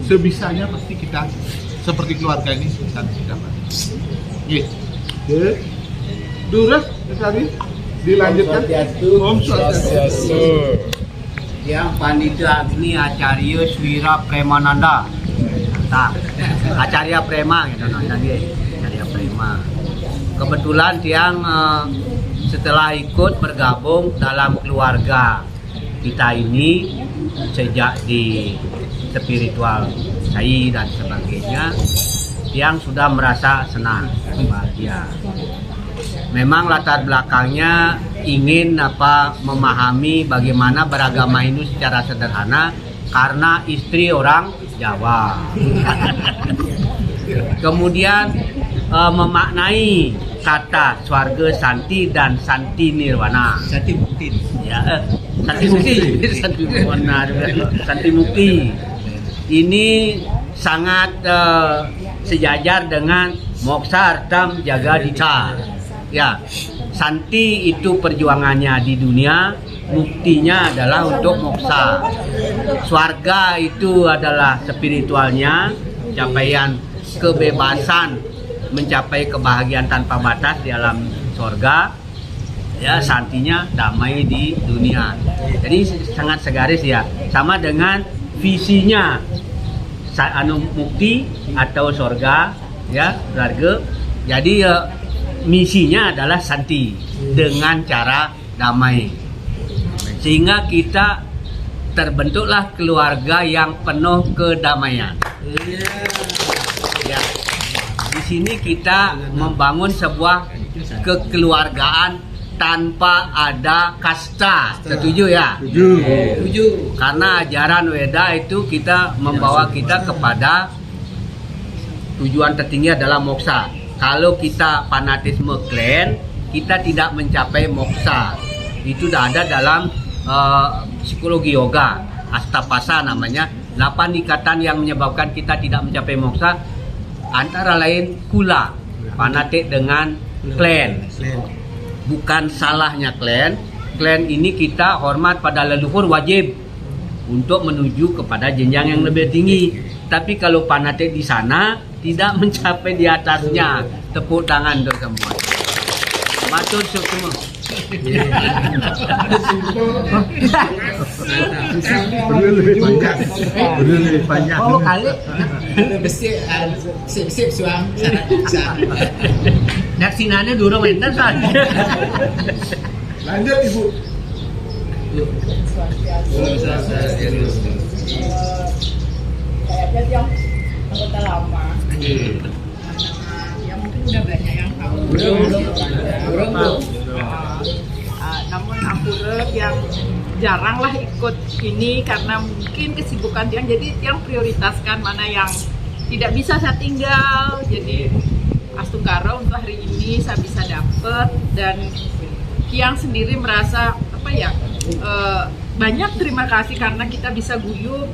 sebisanya pasti kita seperti keluarga ini bisa dapat. Durus sekali dilanjutkan. Om Swastiastu. Yang Pandita Agni Acarya Swira Premananda. Nah, Acarya Prema gitu Acarya Prema. Kebetulan Tiang setelah ikut bergabung dalam keluarga kita ini sejak di spiritual saya dan sebagainya, Tiang sudah merasa senang, bahagia. Memang latar belakangnya ingin memahami bagaimana beragama Hindu secara sederhana karena istri orang Jawa. Kemudian memaknai kata Swarga Santi dan Santi Nirwana. Santi Mukti. Ya, Santi Mukti. Santi Nirwana, Santi Mukti. Ini sangat sejajar dengan Moksa Artam Jagadita. Ya, Santi itu perjuangannya di dunia, muktinya adalah untuk moksa. Swarga itu adalah spiritualnya, capaian kebebasan, mencapai kebahagiaan tanpa batas di alam surga. Ya, Santinya damai di dunia. Jadi sangat segaris ya, sama dengan visinya mukti atau surga ya, surga. Jadi misinya adalah Santi dengan cara damai, sehingga kita terbentuklah keluarga yang penuh kedamaian. Ya, di sini kita membangun sebuah kekeluargaan tanpa ada kasta. Setuju ya? Setuju. Karena ajaran Weda itu kita membawa kita kepada tujuan tertinggi adalah moksa. Kalau kita fanatisme klan, kita tidak mencapai moksa. Itu sudah ada dalam psikologi yoga, Astapasa namanya. 8 ikatan yang menyebabkan kita tidak mencapai moksa. antara lain kula, fanatik dengan klan. Bukan salahnya klan. Klan ini kita hormat pada leluhur wajib untuk menuju kepada jenjang yang lebih tinggi. Tapi kalau fanatik di sana tidak mencapai di atasnya. Tepuk tangan untuk semua. Matur semua. Lebih banyak. Oh kali. Sip suam. Daksinanya durung enten saja. Lanjut Ibu. Saya yang anggota lama. Ya mungkin udah banyak yang tahu. Namun Ampurep yang jarang lah ikut ini karena mungkin kesibukan Tiang, jadi Tiang prioritaskan mana yang tidak bisa saya tinggal. Jadi Astungkara untuk hari ini saya bisa dapat, dan Tiang sendiri merasa apa ya, banyak terima kasih karena kita bisa guyup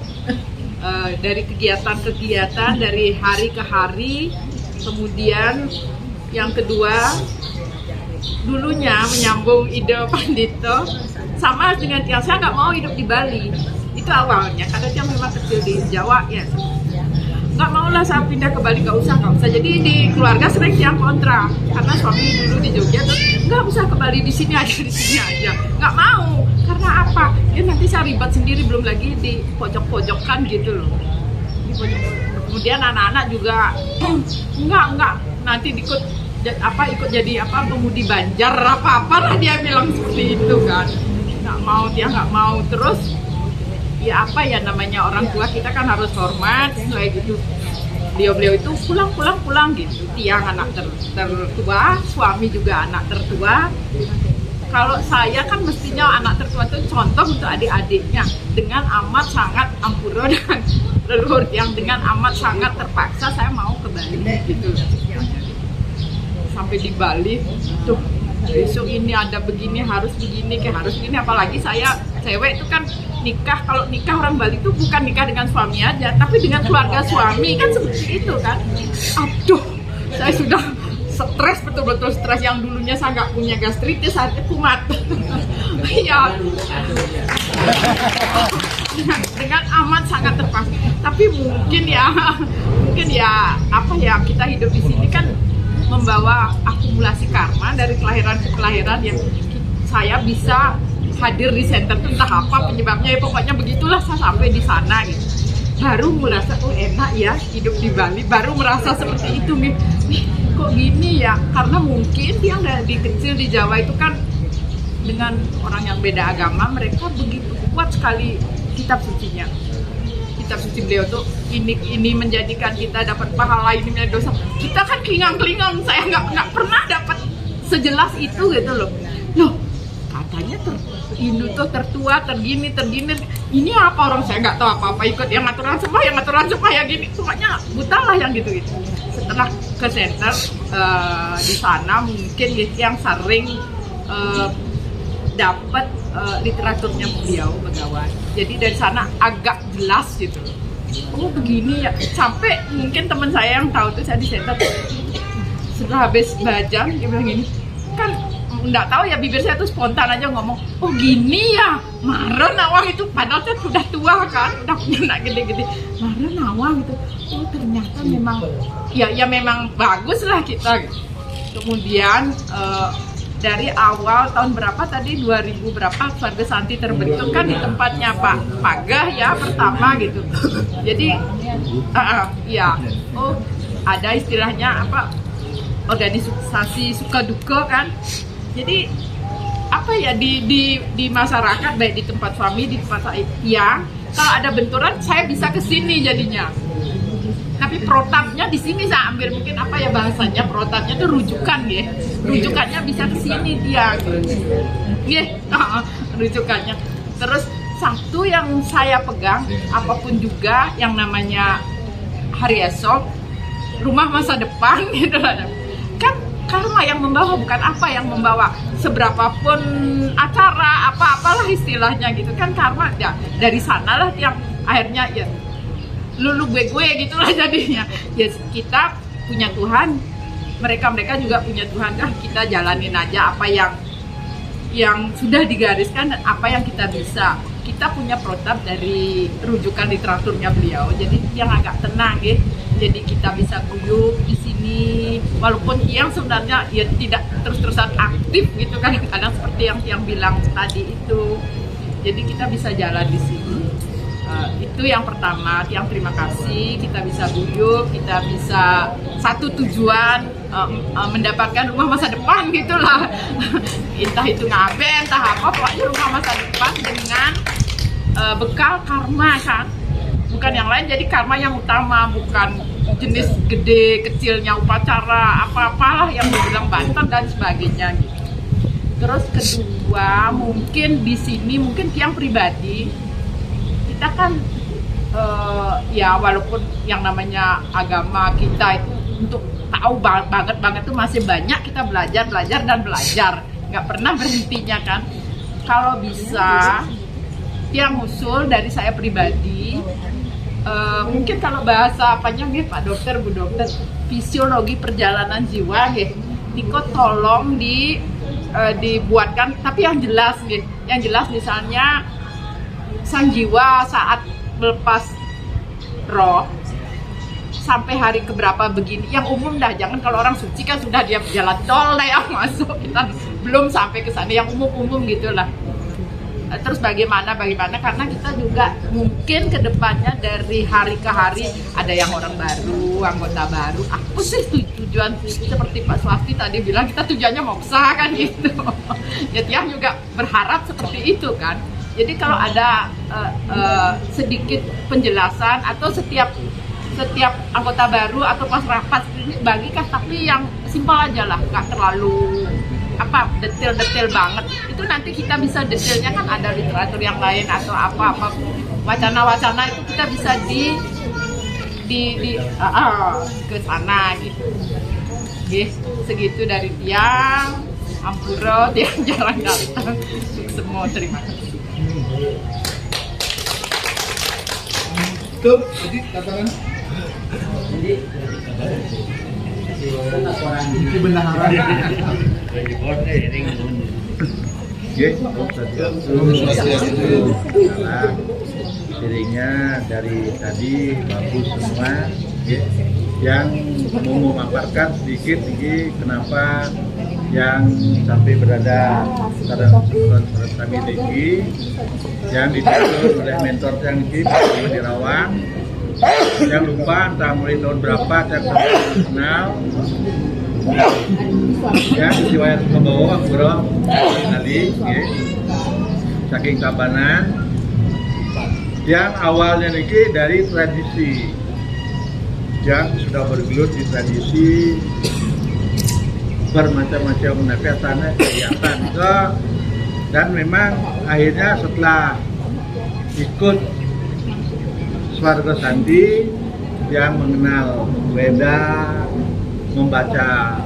dari kegiatan-kegiatan dari hari ke hari. Kemudian yang kedua, dulunya menyambung ide Pandito sama dengan Tiang, saya nggak mau hidup di Bali. Itu awalnya karena Tiang memang kecil di Jawa ya, nggak mau lah saya pindah ke Bali, nggak usah. Jadi di keluarga sering Tiang kontra karena suami dulu di Jogja tuh nggak usah ke Bali, di sini aja, nggak mau. Karena apa? Ya nanti saya ribet sendiri, belum lagi di pojok-pojokan gitu loh. Di pojok. Kemudian anak-anak juga enggak nanti ikut jadi pemudi Banjar apa lah dia bilang seperti itu kan. Nggak mau, dia nggak mau. Terus ya apa ya namanya orang tua kita kan harus hormat kayak gitu. Beliau itu pulang gitu. Tiang anak tertua, suami juga anak tertua. Kalau saya kan mestinya anak tertua itu contoh untuk adik-adiknya, dengan amat sangat Ampuro dan leluhur yang dengan amat sangat terpaksa saya mau ke Bali gitu. Sampai di Bali tuh besok ini ada begini, harus begini, apalagi saya cewek itu kan nikah. Kalau nikah orang Bali itu bukan nikah dengan suami aja, tapi dengan keluarga suami kan seperti itu kan. Aduh, saya sudah stres, betul-betul stres. Yang dulunya saya nggak punya gastritis, saatnya kumat. Iya. Dengan amat sangat terpaksa. Tapi mungkin ya apa ya, kita hidup di sini kan membawa akumulasi karma dari kelahiran ke kelahiran yang saya bisa hadir di center itu entah apa penyebabnya ya, pokoknya begitulah saya sampai di sana gitu. Baru merasa oh enak ya hidup di Bali, baru merasa seperti itu nih kok gini ya, karena mungkin yang dari kecil di Jawa itu kan dengan orang yang beda agama, mereka begitu kuat sekali kitab sucinya. Kitab suci beliau tuh ini menjadikan kita dapat pahala, ini menjadi dosa. Kita kan kelingang-kelingang, saya nggak pernah dapat sejelas itu gitu loh. Katanya Hindu tuh tertua, tergini. Ini apa, orang saya nggak tahu apa-apa, ikut yang aturan sembah ya gini. Pokoknya buta lah yang gitu-gitu. Setelah ke center di sana mungkin yang sering dapat literaturnya beliau Begawan. Jadi dari sana agak jelas gitu. Oh begini ya. Sampai mungkin teman saya yang tahu tuh, saya di center setelah habis baca dia bilang gini, kan nggak tahu ya, bibir saya tuh spontan aja ngomong, oh gini ya, Maren Nawang itu padahal saya sudah tua kan, udah punya anak gede-gede. Maren Nawang itu, oh ternyata memang ya memang bagus lah kita gitu. Kemudian dari awal tahun berapa tadi, 2000 berapa Swarga Santi terbentuk kan di tempatnya Pak Pagah ya pertama gitu. Jadi ya ada istilahnya apa, organisasi suka duka kan. Jadi apa ya di masyarakat, baik di tempat suami, di tempat saya, kalau ada benturan saya bisa ke sini jadinya. Tapi protapnya di sini saya ambil, mungkin apa ya bahasanya, protapnya itu rujukan ya. Rujukannya bisa ke sini dia. Rujukannya. Terus satu yang saya pegang, apapun juga yang namanya hari esok, rumah masa depan gitu lah. Kan karma yang membawa, bukan apa yang membawa. Seberapapun acara apalah istilahnya gitu kan, karma ya dari sanalah yang akhirnya ya lulu gue gitulah jadinya. Ya kita punya Tuhan, mereka juga punya Tuhan. Kita jalanin aja apa yang sudah digariskan dan apa yang kita bisa. Kita punya protap dari rujukan literaturnya beliau, jadi yang agak tenang ya. Jadi kita bisa guyup di sini, walaupun yang sebenarnya ya tidak terus-terusan aktif gitu kan, kadang seperti yang bilang tadi itu. Jadi kita bisa jalan di sini. Itu yang pertama, yang terima kasih, kita bisa guyup, kita bisa satu tujuan, mendapatkan rumah masa depan gitulah. Entah itu ngabe, entah apa, pokoknya rumah masa depan dengan bekal karma kan, bukan yang lain. Jadi karma yang utama, bukan jenis gede kecilnya upacara apa-apalah yang dibilang Banten dan sebagainya gitu. Terus kedua, mungkin di sini mungkin yang pribadi kita kan ya walaupun yang namanya agama kita itu untuk tahu banget itu masih banyak, kita belajar dan belajar, nggak pernah berhentinya kan. Kalau bisa yang usul dari saya pribadi, mungkin kalau bahasa apanya nih Pak Dokter, Bu Dokter, fisiologi perjalanan jiwa nih, Niko tolong dibuatkan, tapi yang jelas nih, yang jelas misalnya sang jiwa saat melepas roh sampai hari keberapa begini, yang umum dah, jangan kalau orang suci kan sudah dia jalan tol lah yang masuk, kita belum sampai ke sana, yang umum gitulah. Terus bagaimana karena kita juga mungkin kedepannya dari hari ke hari ada yang orang baru, anggota baru. Aku sih tujuan seperti Pak Swasti tadi bilang, kita tujuannya moksa kan gitu. Ya Tiang juga berharap seperti itu kan. Jadi kalau ada sedikit penjelasan atau setiap anggota baru atau pas rapat ini bagikan, tapi yang simpel aja lah, nggak terlalu detail banget. Itu nanti kita bisa detailnya kan ada literatur yang lain atau apa wacana itu kita bisa ke sana gitu. Segitu dari Tiang Ampuro, Tiang jarang datang. Semua terima kasih. Tuh, jadi katakan. Ini benaran. Seringnya dari tadi bagus semua. Yang mau memaparkan sedikit ini kenapa yang sampai berada pada kami tinggi yang dibantu oleh mentor yang di Rawang. Yang lupa entah mulai tahun berapa saya kenal ya riwayat membawa bro tadi saking Tabanan yang awalnya niki dari tradisi yang sudah bergelut di tradisi bermacam-macam kegiatan dan memang akhirnya setelah ikut Swarga Santi yang mengenal Weda, membaca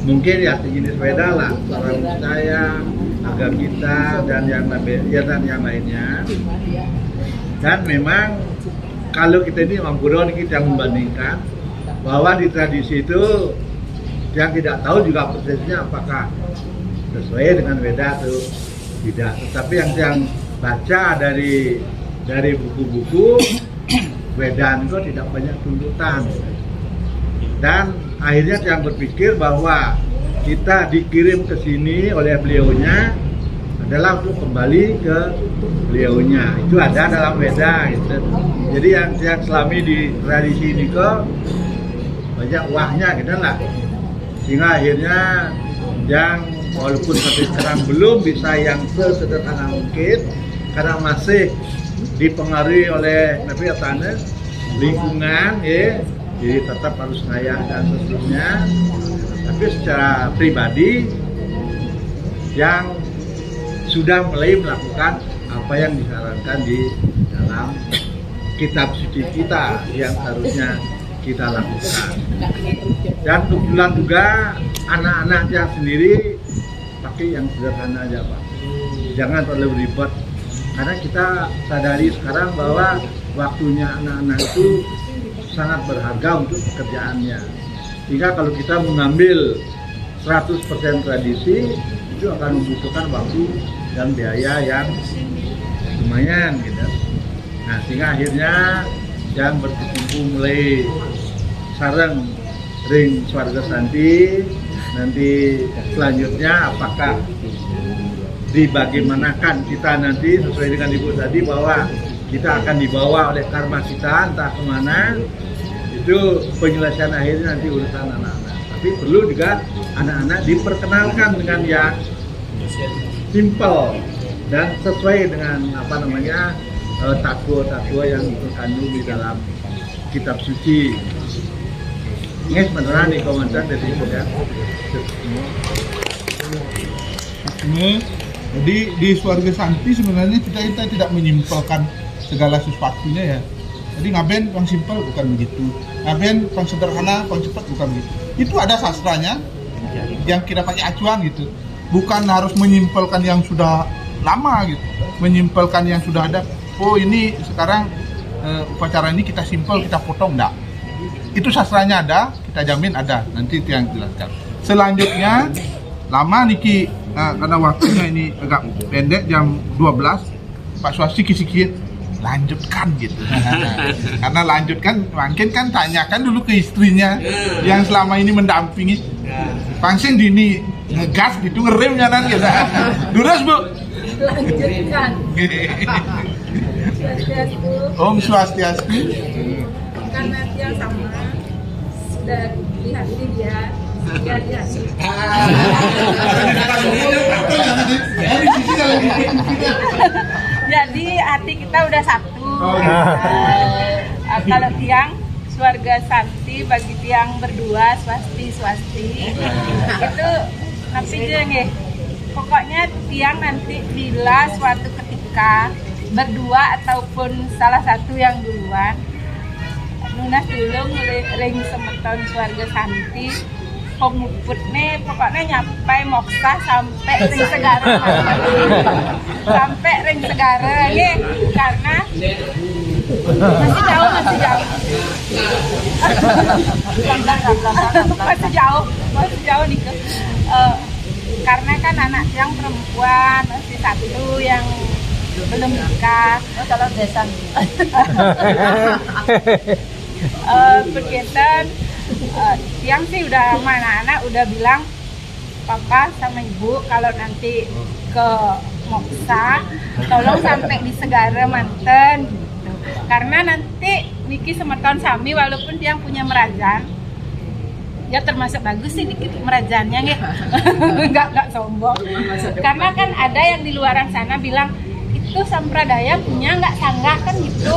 mungkin ya sejenis Weda lah, orang percaya, agama kita dan yang lainnya. Dan memang kalau kita ini Mampuron kita membandingkan bahwa di tradisi itu yang tidak tahu juga prosesnya apakah sesuai dengan Weda atau tidak. Tetapi yang baca dari buku-buku Wedan itu tidak banyak tuntutan, dan akhirnya yang berpikir bahwa kita dikirim ke sini oleh beliaunya adalah untuk kembali ke beliaunya. Itu ada dalam Weda gitu. Jadi yang selami di tradisi ini kok banyak wahnya gitu lah, sehingga akhirnya yang walaupun sampai sekarang belum bisa yang sesederhana mungkin karena masih dipengaruhi oleh lingkungan ya, jadi tetap harus ngayah dan seterusnya. Tapi secara pribadi yang sudah mulai melakukan apa yang disarankan di dalam kitab suci kita yang harusnya kita lakukan. Dan kebetulan juga anak-anaknya sendiri pakai yang sederhana aja Pak, jangan terlalu ribet. Karena kita sadari sekarang bahwa waktunya anak-anak itu sangat berharga untuk pekerjaannya. Sehingga kalau kita mengambil 100% tradisi itu akan membutuhkan waktu dan biaya yang lumayan gitu. Nah, sehingga akhirnya yang berkumpul mulai sareng ring Swarga Santi, nanti selanjutnya apakah dibagaimanakan kita nanti sesuai dengan Ibu tadi bahwa kita akan dibawa oleh karma kita entah kemana, itu penyelesaian akhirnya nanti urusan anak-anak. Tapi perlu juga anak-anak diperkenalkan dengan yang simple dan sesuai dengan takwa yang terkandung di dalam kitab suci. Ini beneran nih komentar dari Ibu ya. Jadi di Swarga Santi sebenarnya kita tidak menyimpulkan segala sesuatunya ya. Jadi ngaben yang simpel bukan begitu, ngaben yang sederhana, yang cepat bukan begitu. Itu ada sastranya yang kita pakai acuan gitu. Bukan harus menyimpulkan yang sudah lama gitu, menyimpulkan yang sudah ada. Oh ini sekarang upacara ini kita simpel, kita potong, enggak. Itu sastranya ada, kita jamin ada. Nanti itu yang jelaskan. Selanjutnya lama niki karena waktunya ini agak pendek jam 12. Pak Swasti kisi-kisi lanjutkan gitu. Karena lanjutkan mungkin kan tanyakan dulu ke istrinya yang selama ini mendampingi. Pangsing dini ngegas gitu ngerem nyanan gitu. Durus Bu. Lanjutkan. Om Swastiastu. Karena dia sama sudah lihat ini dia lihat. Jadi hati kita udah satu. Kalau tiang Swarga Santi bagi tiang berdua swasti itu nanti nggih. Pokoknya tiang nanti bila suatu ketika berdua ataupun salah satu yang duluan nunas dulu ring semeton Swarga Santi pemuput nih pokoknya nyampai moksa sampai ring segara sampai ring segara nih karena masih jauh masih jauh nih karena kan anak yang perempuan masih satu yang belum nikah kalau desa berkaitan yang sih udah anak udah bilang papa sama ibu kalau nanti ke Moksa tolong sampai di Segara Manten gitu. Karena nanti Niki semeton sami walaupun dia punya merajan ya termasuk bagus sih dikit merajannya nih nggak sombong karena kan ada yang di luaran sana bilang itu sampradaya punya nggak sanggah kan gitu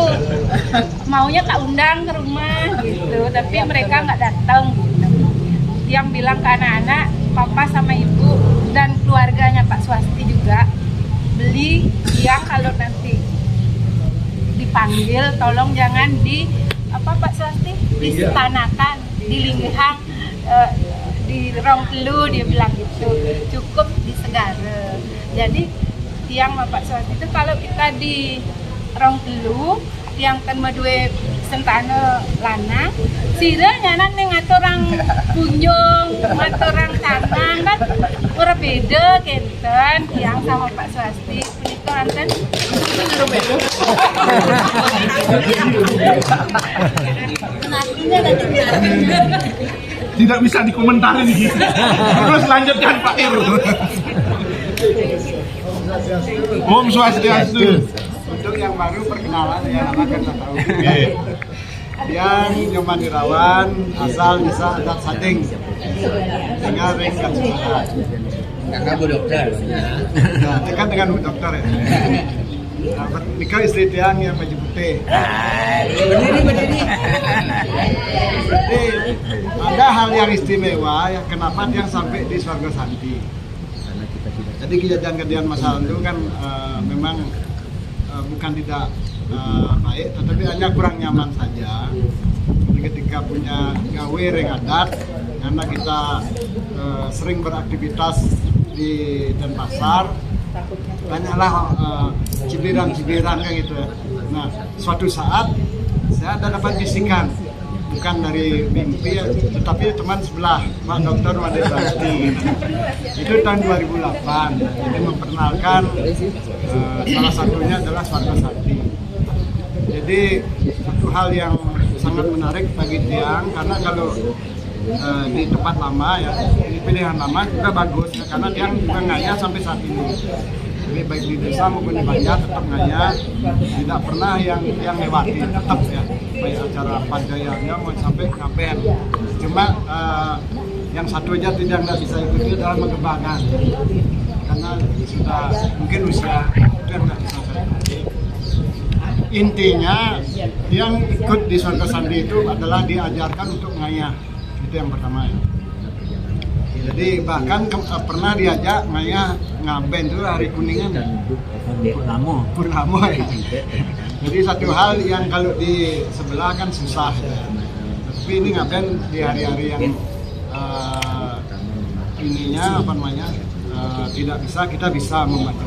maunya tak undang ke rumah gitu tapi mereka nggak datang gitu. Yang bilang ke anak-anak papa sama ibu dan keluarganya Pak Swasti juga beli yang kalau nanti dipanggil tolong jangan di Pak Swasti disitanakan di Linggihang di Rongtelu dia bilang gitu cukup di Segara. Jadi tiang Bapak Swasti itu kalau kita di Rongtelu tiang kan madue sentana lana sira nyanan ning orang kunjung orang tanang kan ora beda kenten tiang sama Pak Swasti punika anten tidak bisa dikomentari nih. Terus lanjutkan Pak Heru. Om Swastiastu. Untuk yang baru perkenalan ya anak kan tahu. Yang Nyoman Irawan asal desa Adat Sating. Tinggal ring Katsura. Kakak Bu Dokter. Nah, dekat dengan Bu Dokter ya. Nikah istri tiang yang baju putih. Berdiri. Jadi ada hal yang istimewa yang kenapa tiang sampai di Swarga Santi. Jadi kejadian-kejadian masa lalu kan memang bukan tidak baik, tetapi hanya kurang nyaman saja. Jadi ketika punya gawe ring adat, karena kita sering beraktivitas di Denpasar, banyaklah cibiran-cibiran kayak gitu. Nah, suatu saat saya ada dapat bisikan bukan dari mimpi, tetapi teman sebelah Pak Dr. Made Basti. Itu tahun 2008. Jadi memperkenalkan salah satunya adalah Swarga Santi. Jadi satu hal yang sangat menarik bagi Tiang, karena kalau di tempat lama ya, di pilihan lama juga bagus ya, karena Tiang juga ngayah sampai saat ini. Jadi baik di desa maupun di Banjar tetap ngayah, tidak pernah yang lewati, tetap ya, baik acara pajayanya mau sampai ngaben. Cuma yang satu aja tidak bisa ikuti adalah Magebangan, karena sudah mungkin usia itu yang nggak bisa saya ikuti. Intinya yang ikut di Swarga Santi itu adalah diajarkan untuk ngayah, itu yang pertama ya. Jadi bahkan pernah diajak ngayah ngaben itu hari Kuningan dan Purnamo ya. Jadi satu hal yang kalau di sebelah kan susah ya. Tapi ini ngaben di hari-hari yang ininya apa namanya tidak bisa, kita bisa membaca.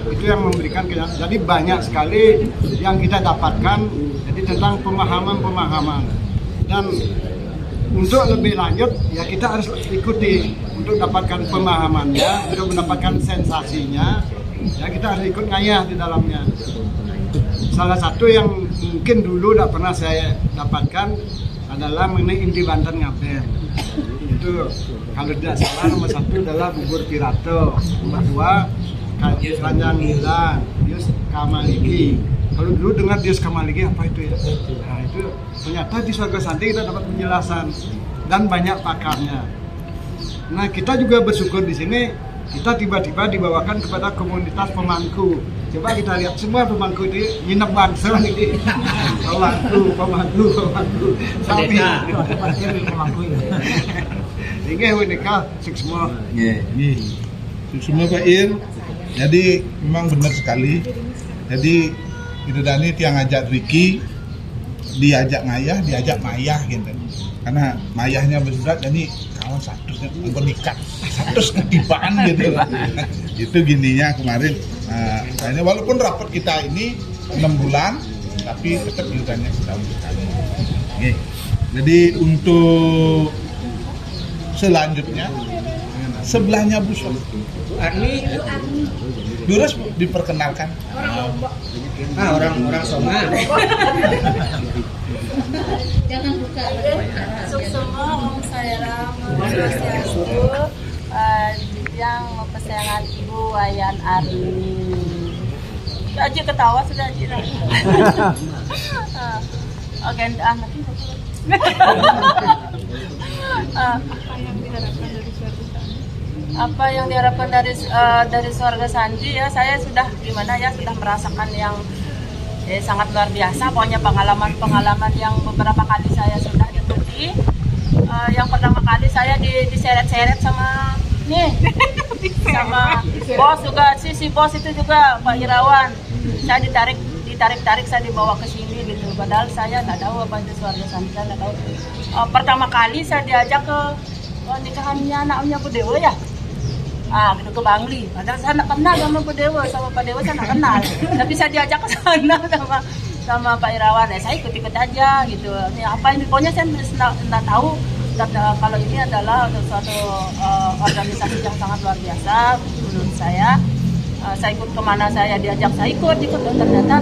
Itu yang memberikan kita. Jadi banyak sekali yang kita dapatkan, jadi tentang pemahaman dan untuk lebih lanjut ya kita harus ikuti untuk dapatkan pemahamannya, untuk mendapatkan sensasinya ya kita harus ikut ngayah di dalamnya. Salah satu yang mungkin dulu tidak pernah saya dapatkan adalah mengenai inti Banten ngaben. Itu kalau tidak salah nomor 1 adalah bubur pirato, nomor 2 keranjang nila, Dius Kamaligi. Kalau dulu dengar Dius Kamaligi apa itu ya? Nah itu ternyata di Swarga Santi kita dapat penjelasan dan banyak pakarnya. Nah kita juga bersyukur di sini kita tiba-tiba dibawakan kepada komunitas pemangku. Coba kita lihat semua pemangku ini nginep bangsa ini. Pemangku. Sapi. Ini unikal semua. Semua Pak Ir. Jadi memang benar sekali. Jadi itu Dani yang ngajak Ricky, diajak ngayah, diajak mayah gitu. Karena mayahnya berat, jadi kawan satu menikah, satu ketibaan gitu. Itu gininya kemarin. Nah, walaupun rapat kita ini 6 bulan, tapi tetap iurannya setahun sekali. Oke. Jadi untuk selanjutnya sebelahnya Bu Arni Durus diperkenalkan. Orang Songa. Jangan buka. Semua Om saya yang pesanan Ibu Wayan Arni. Aji ketawa sudah Aji. Oke, nanti apa yang diharapkan dari Swarga Santi ya, saya sudah sudah merasakan yang sangat luar biasa. Pokoknya pengalaman yang beberapa kali saya sudah ikuti. Yang pertama kali saya diseret-seret sama bos juga, si bos itu juga Pak Irawan. Saya ditarik saya dibawa ke sini gitu. Padahal saya nggak tahu apa itu Swarga Santi, nggak tahu. Pertama kali saya diajak ke nikahannya anaknya Bu Dewa ya. Gitu ke Bangli. Padahal saya nggak kenal sama Pak Dewa saya nggak kenal. Tapi saya diajak ke sana sama Pak Irawan. Saya ikut-ikut aja gitu. Ini apa ini? Pokoknya saya nggak tahu kalau ini adalah suatu organisasi yang sangat luar biasa menurut saya. Saya ikut kemana saya diajak, saya ikut. Dan ternyata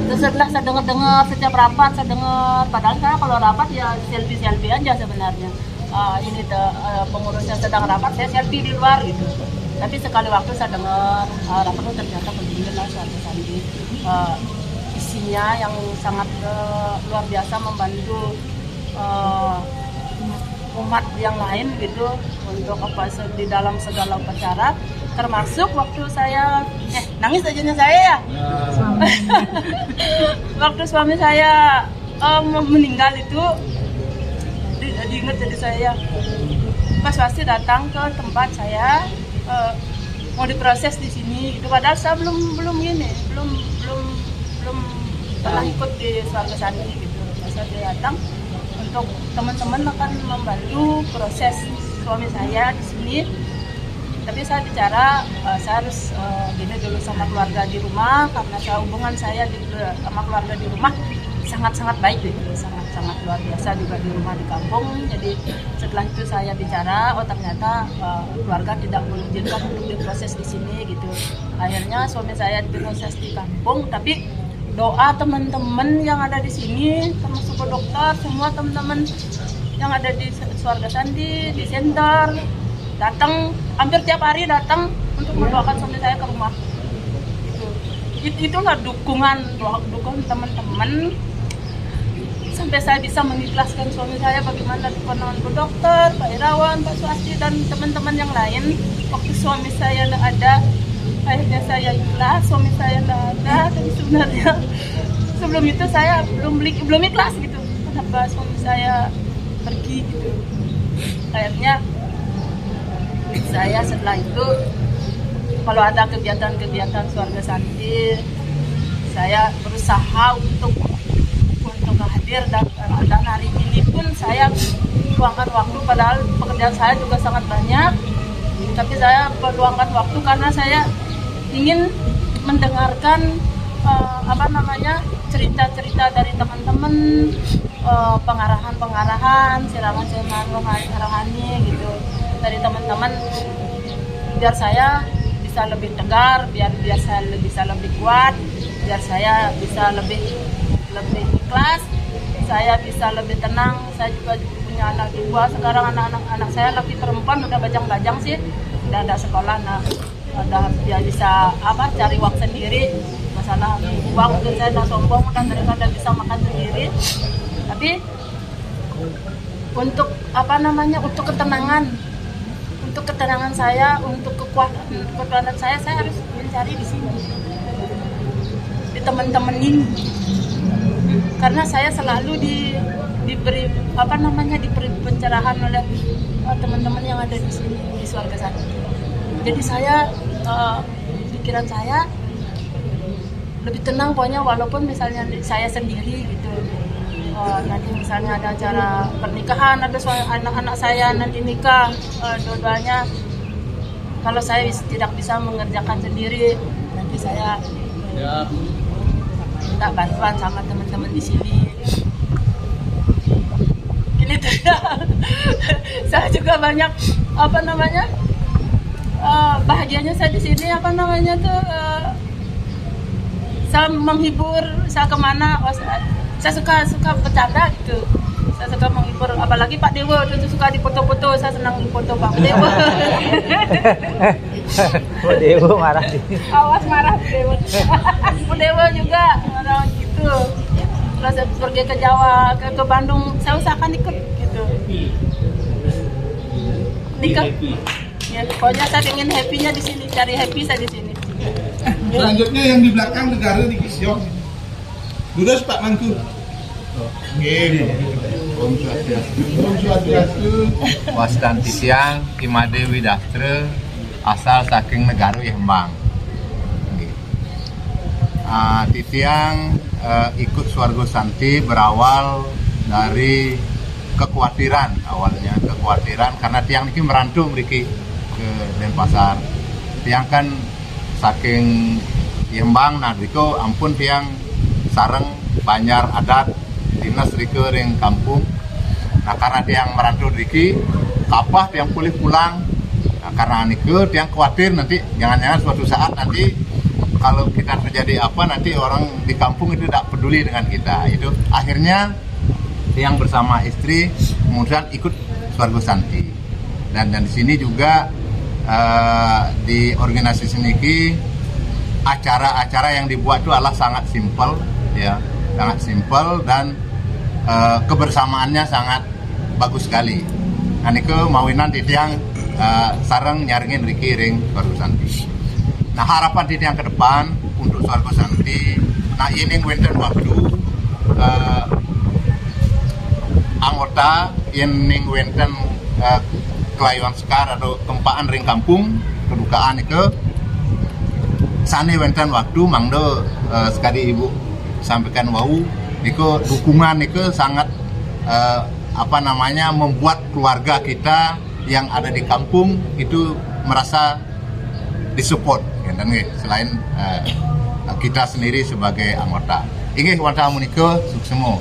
setelah saya dengar setiap rapat saya dengar. Padahal saya kalau rapat ya selfie aja sebenarnya. Ini pengurusnya sedang rapat, saya selfie di luar gitu. Tapi sekali waktu saya dengar rapat itu ternyata beginilah Swarga Santi. Isinya yang sangat luar biasa membantu umat yang lain gitu untuk di dalam segala upacara, termasuk waktu saya nangis aja saya ya. Waktu suami saya meninggal itu diingat jadi saya Mas Wasti datang ke tempat saya mau diproses di sini itu, padahal saya belum pernah ikut di Swarga Santi gitu. Saya datang untuk teman-teman akan membantu proses suami saya di sini, tapi saya bicara saya harus gini dulu sama keluarga di rumah, karena hubungan saya sama keluarga di rumah sangat-sangat baik gitu, sangat-sangat luar biasa juga di rumah di kampung. Jadi setelah itu saya bicara, oh ternyata keluarga tidak mengizinkan untuk diproses di sini gitu. Akhirnya suami saya diproses di kampung, tapi doa teman-teman yang ada di sini, termasuk dokter, semua teman-teman yang ada di Swarga Sandi, di center, datang hampir tiap hari datang untuk mendoakan suami saya ke rumah. Itulah dukungan teman-teman sampai saya bisa mengikhlaskan suami saya. Bagaimana dukungan Bu Dokter, Pak Irawan, Pak Swasti dan teman-teman yang lain. Waktu suami saya tidak ada, akhirnya saya ikhlas. Suami saya tidak ada, tapi sebenarnya sebelum itu saya belum ikhlas gitu. Kenapa suami saya pergi gitu? Akhirnya saya setelah itu, kalau ada kegiatan-kegiatan Swarga Sandi, saya berusaha untuk hadir dan hari ini pun saya luangkan waktu, padahal pekerjaan saya juga sangat banyak, tapi saya meluangkan waktu karena saya ingin mendengarkan cerita-cerita dari teman-teman, pengarahan-pengarahan, siraman-siraman rohani gitu dari teman-teman, biar saya bisa lebih tegar, biar saya bisa lebih kuat, biar saya bisa lebih ikhlas, saya bisa lebih tenang. Saya juga punya anak dua, sekarang anak saya laki perempuan udah bajang-bajang sih, udah ada sekolah, udah dia bisa cari uang sendiri. Masalah uang itu saya udah sombong, udah bisa makan sendiri. Tapi untuk untuk ketenangan saya, untuk kekuatan saya harus mencari di sini, di teman-teman ini, karena saya selalu diberi pencerahan oleh teman-teman yang ada di sini di Swarga Sandi. Jadi saya pikiran saya lebih tenang pokoknya, walaupun misalnya saya sendiri gitu. Nanti misalnya ada acara pernikahan, ada anak-anak saya nanti nikah, dua-duanya kalau saya tidak bisa mengerjakan sendiri, nanti saya minta bantuan sama teman-teman di sini. Ini tuh saya juga banyak bahagianya saya di sini, saya menghibur, saya kemana, saya suka bercanda gitu. Saya suka menghibur, apalagi Pak Dewa itu suka dipoto-foto, saya senang dipoto Pak Dewa. Pak Dewa marah sih. Awas marah Pak Dewa. Pak Dewa juga marah gitu. Terus saya pergi ke Jawa, ke Bandung, saya usahakan ikut gitu. Nikah. Ya, pokoknya saya ingin happy-nya di sini, cari happy saya di sini. Selanjutnya yang di belakang negara di Kisyong. Lurus Pak Mangku. Om Swastiastu. Wastanti Siang Imade Widastre asal saking negara Hembang. Titiang ikut Swarga Sandi berawal dari kekhawatiran, karena tiang ini merantau ke Denpasar. Tiang kan saking Hembang, diko ampun tiang sareng Banjar adat dinas rike ring kampung. Karena tiang merantau riki kapah tiang pulih pulang. Karena nike tiang khawatir nanti jangan-jangan suatu saat nanti kalau kita terjadi nanti orang di kampung itu tidak peduli dengan kita. Itu akhirnya tiang bersama istri kemudian ikut Swarga Sandi. Dan di sini juga di organisasi niki acara-acara yang dibuat itu adalah sangat simpel, ya, sangat simpel dan kebersamaannya sangat bagus sekali. Niko mawinan di tiang sareng nyaringin riki ring Swarga Sandi. Harapan di tiang ke depan untuk Swarga Sandi, ini wenten waktu anggota yang wenten kelayuan sekar atau kempaan ring kampung kedukaan itu sane wenten waktu mangdo sekali ibu sampaikan wau niko dukungan niko sangat membuat keluarga kita yang ada di kampung itu merasa disupport, dan selain kita sendiri sebagai anggota. Inggih warta menika suksema.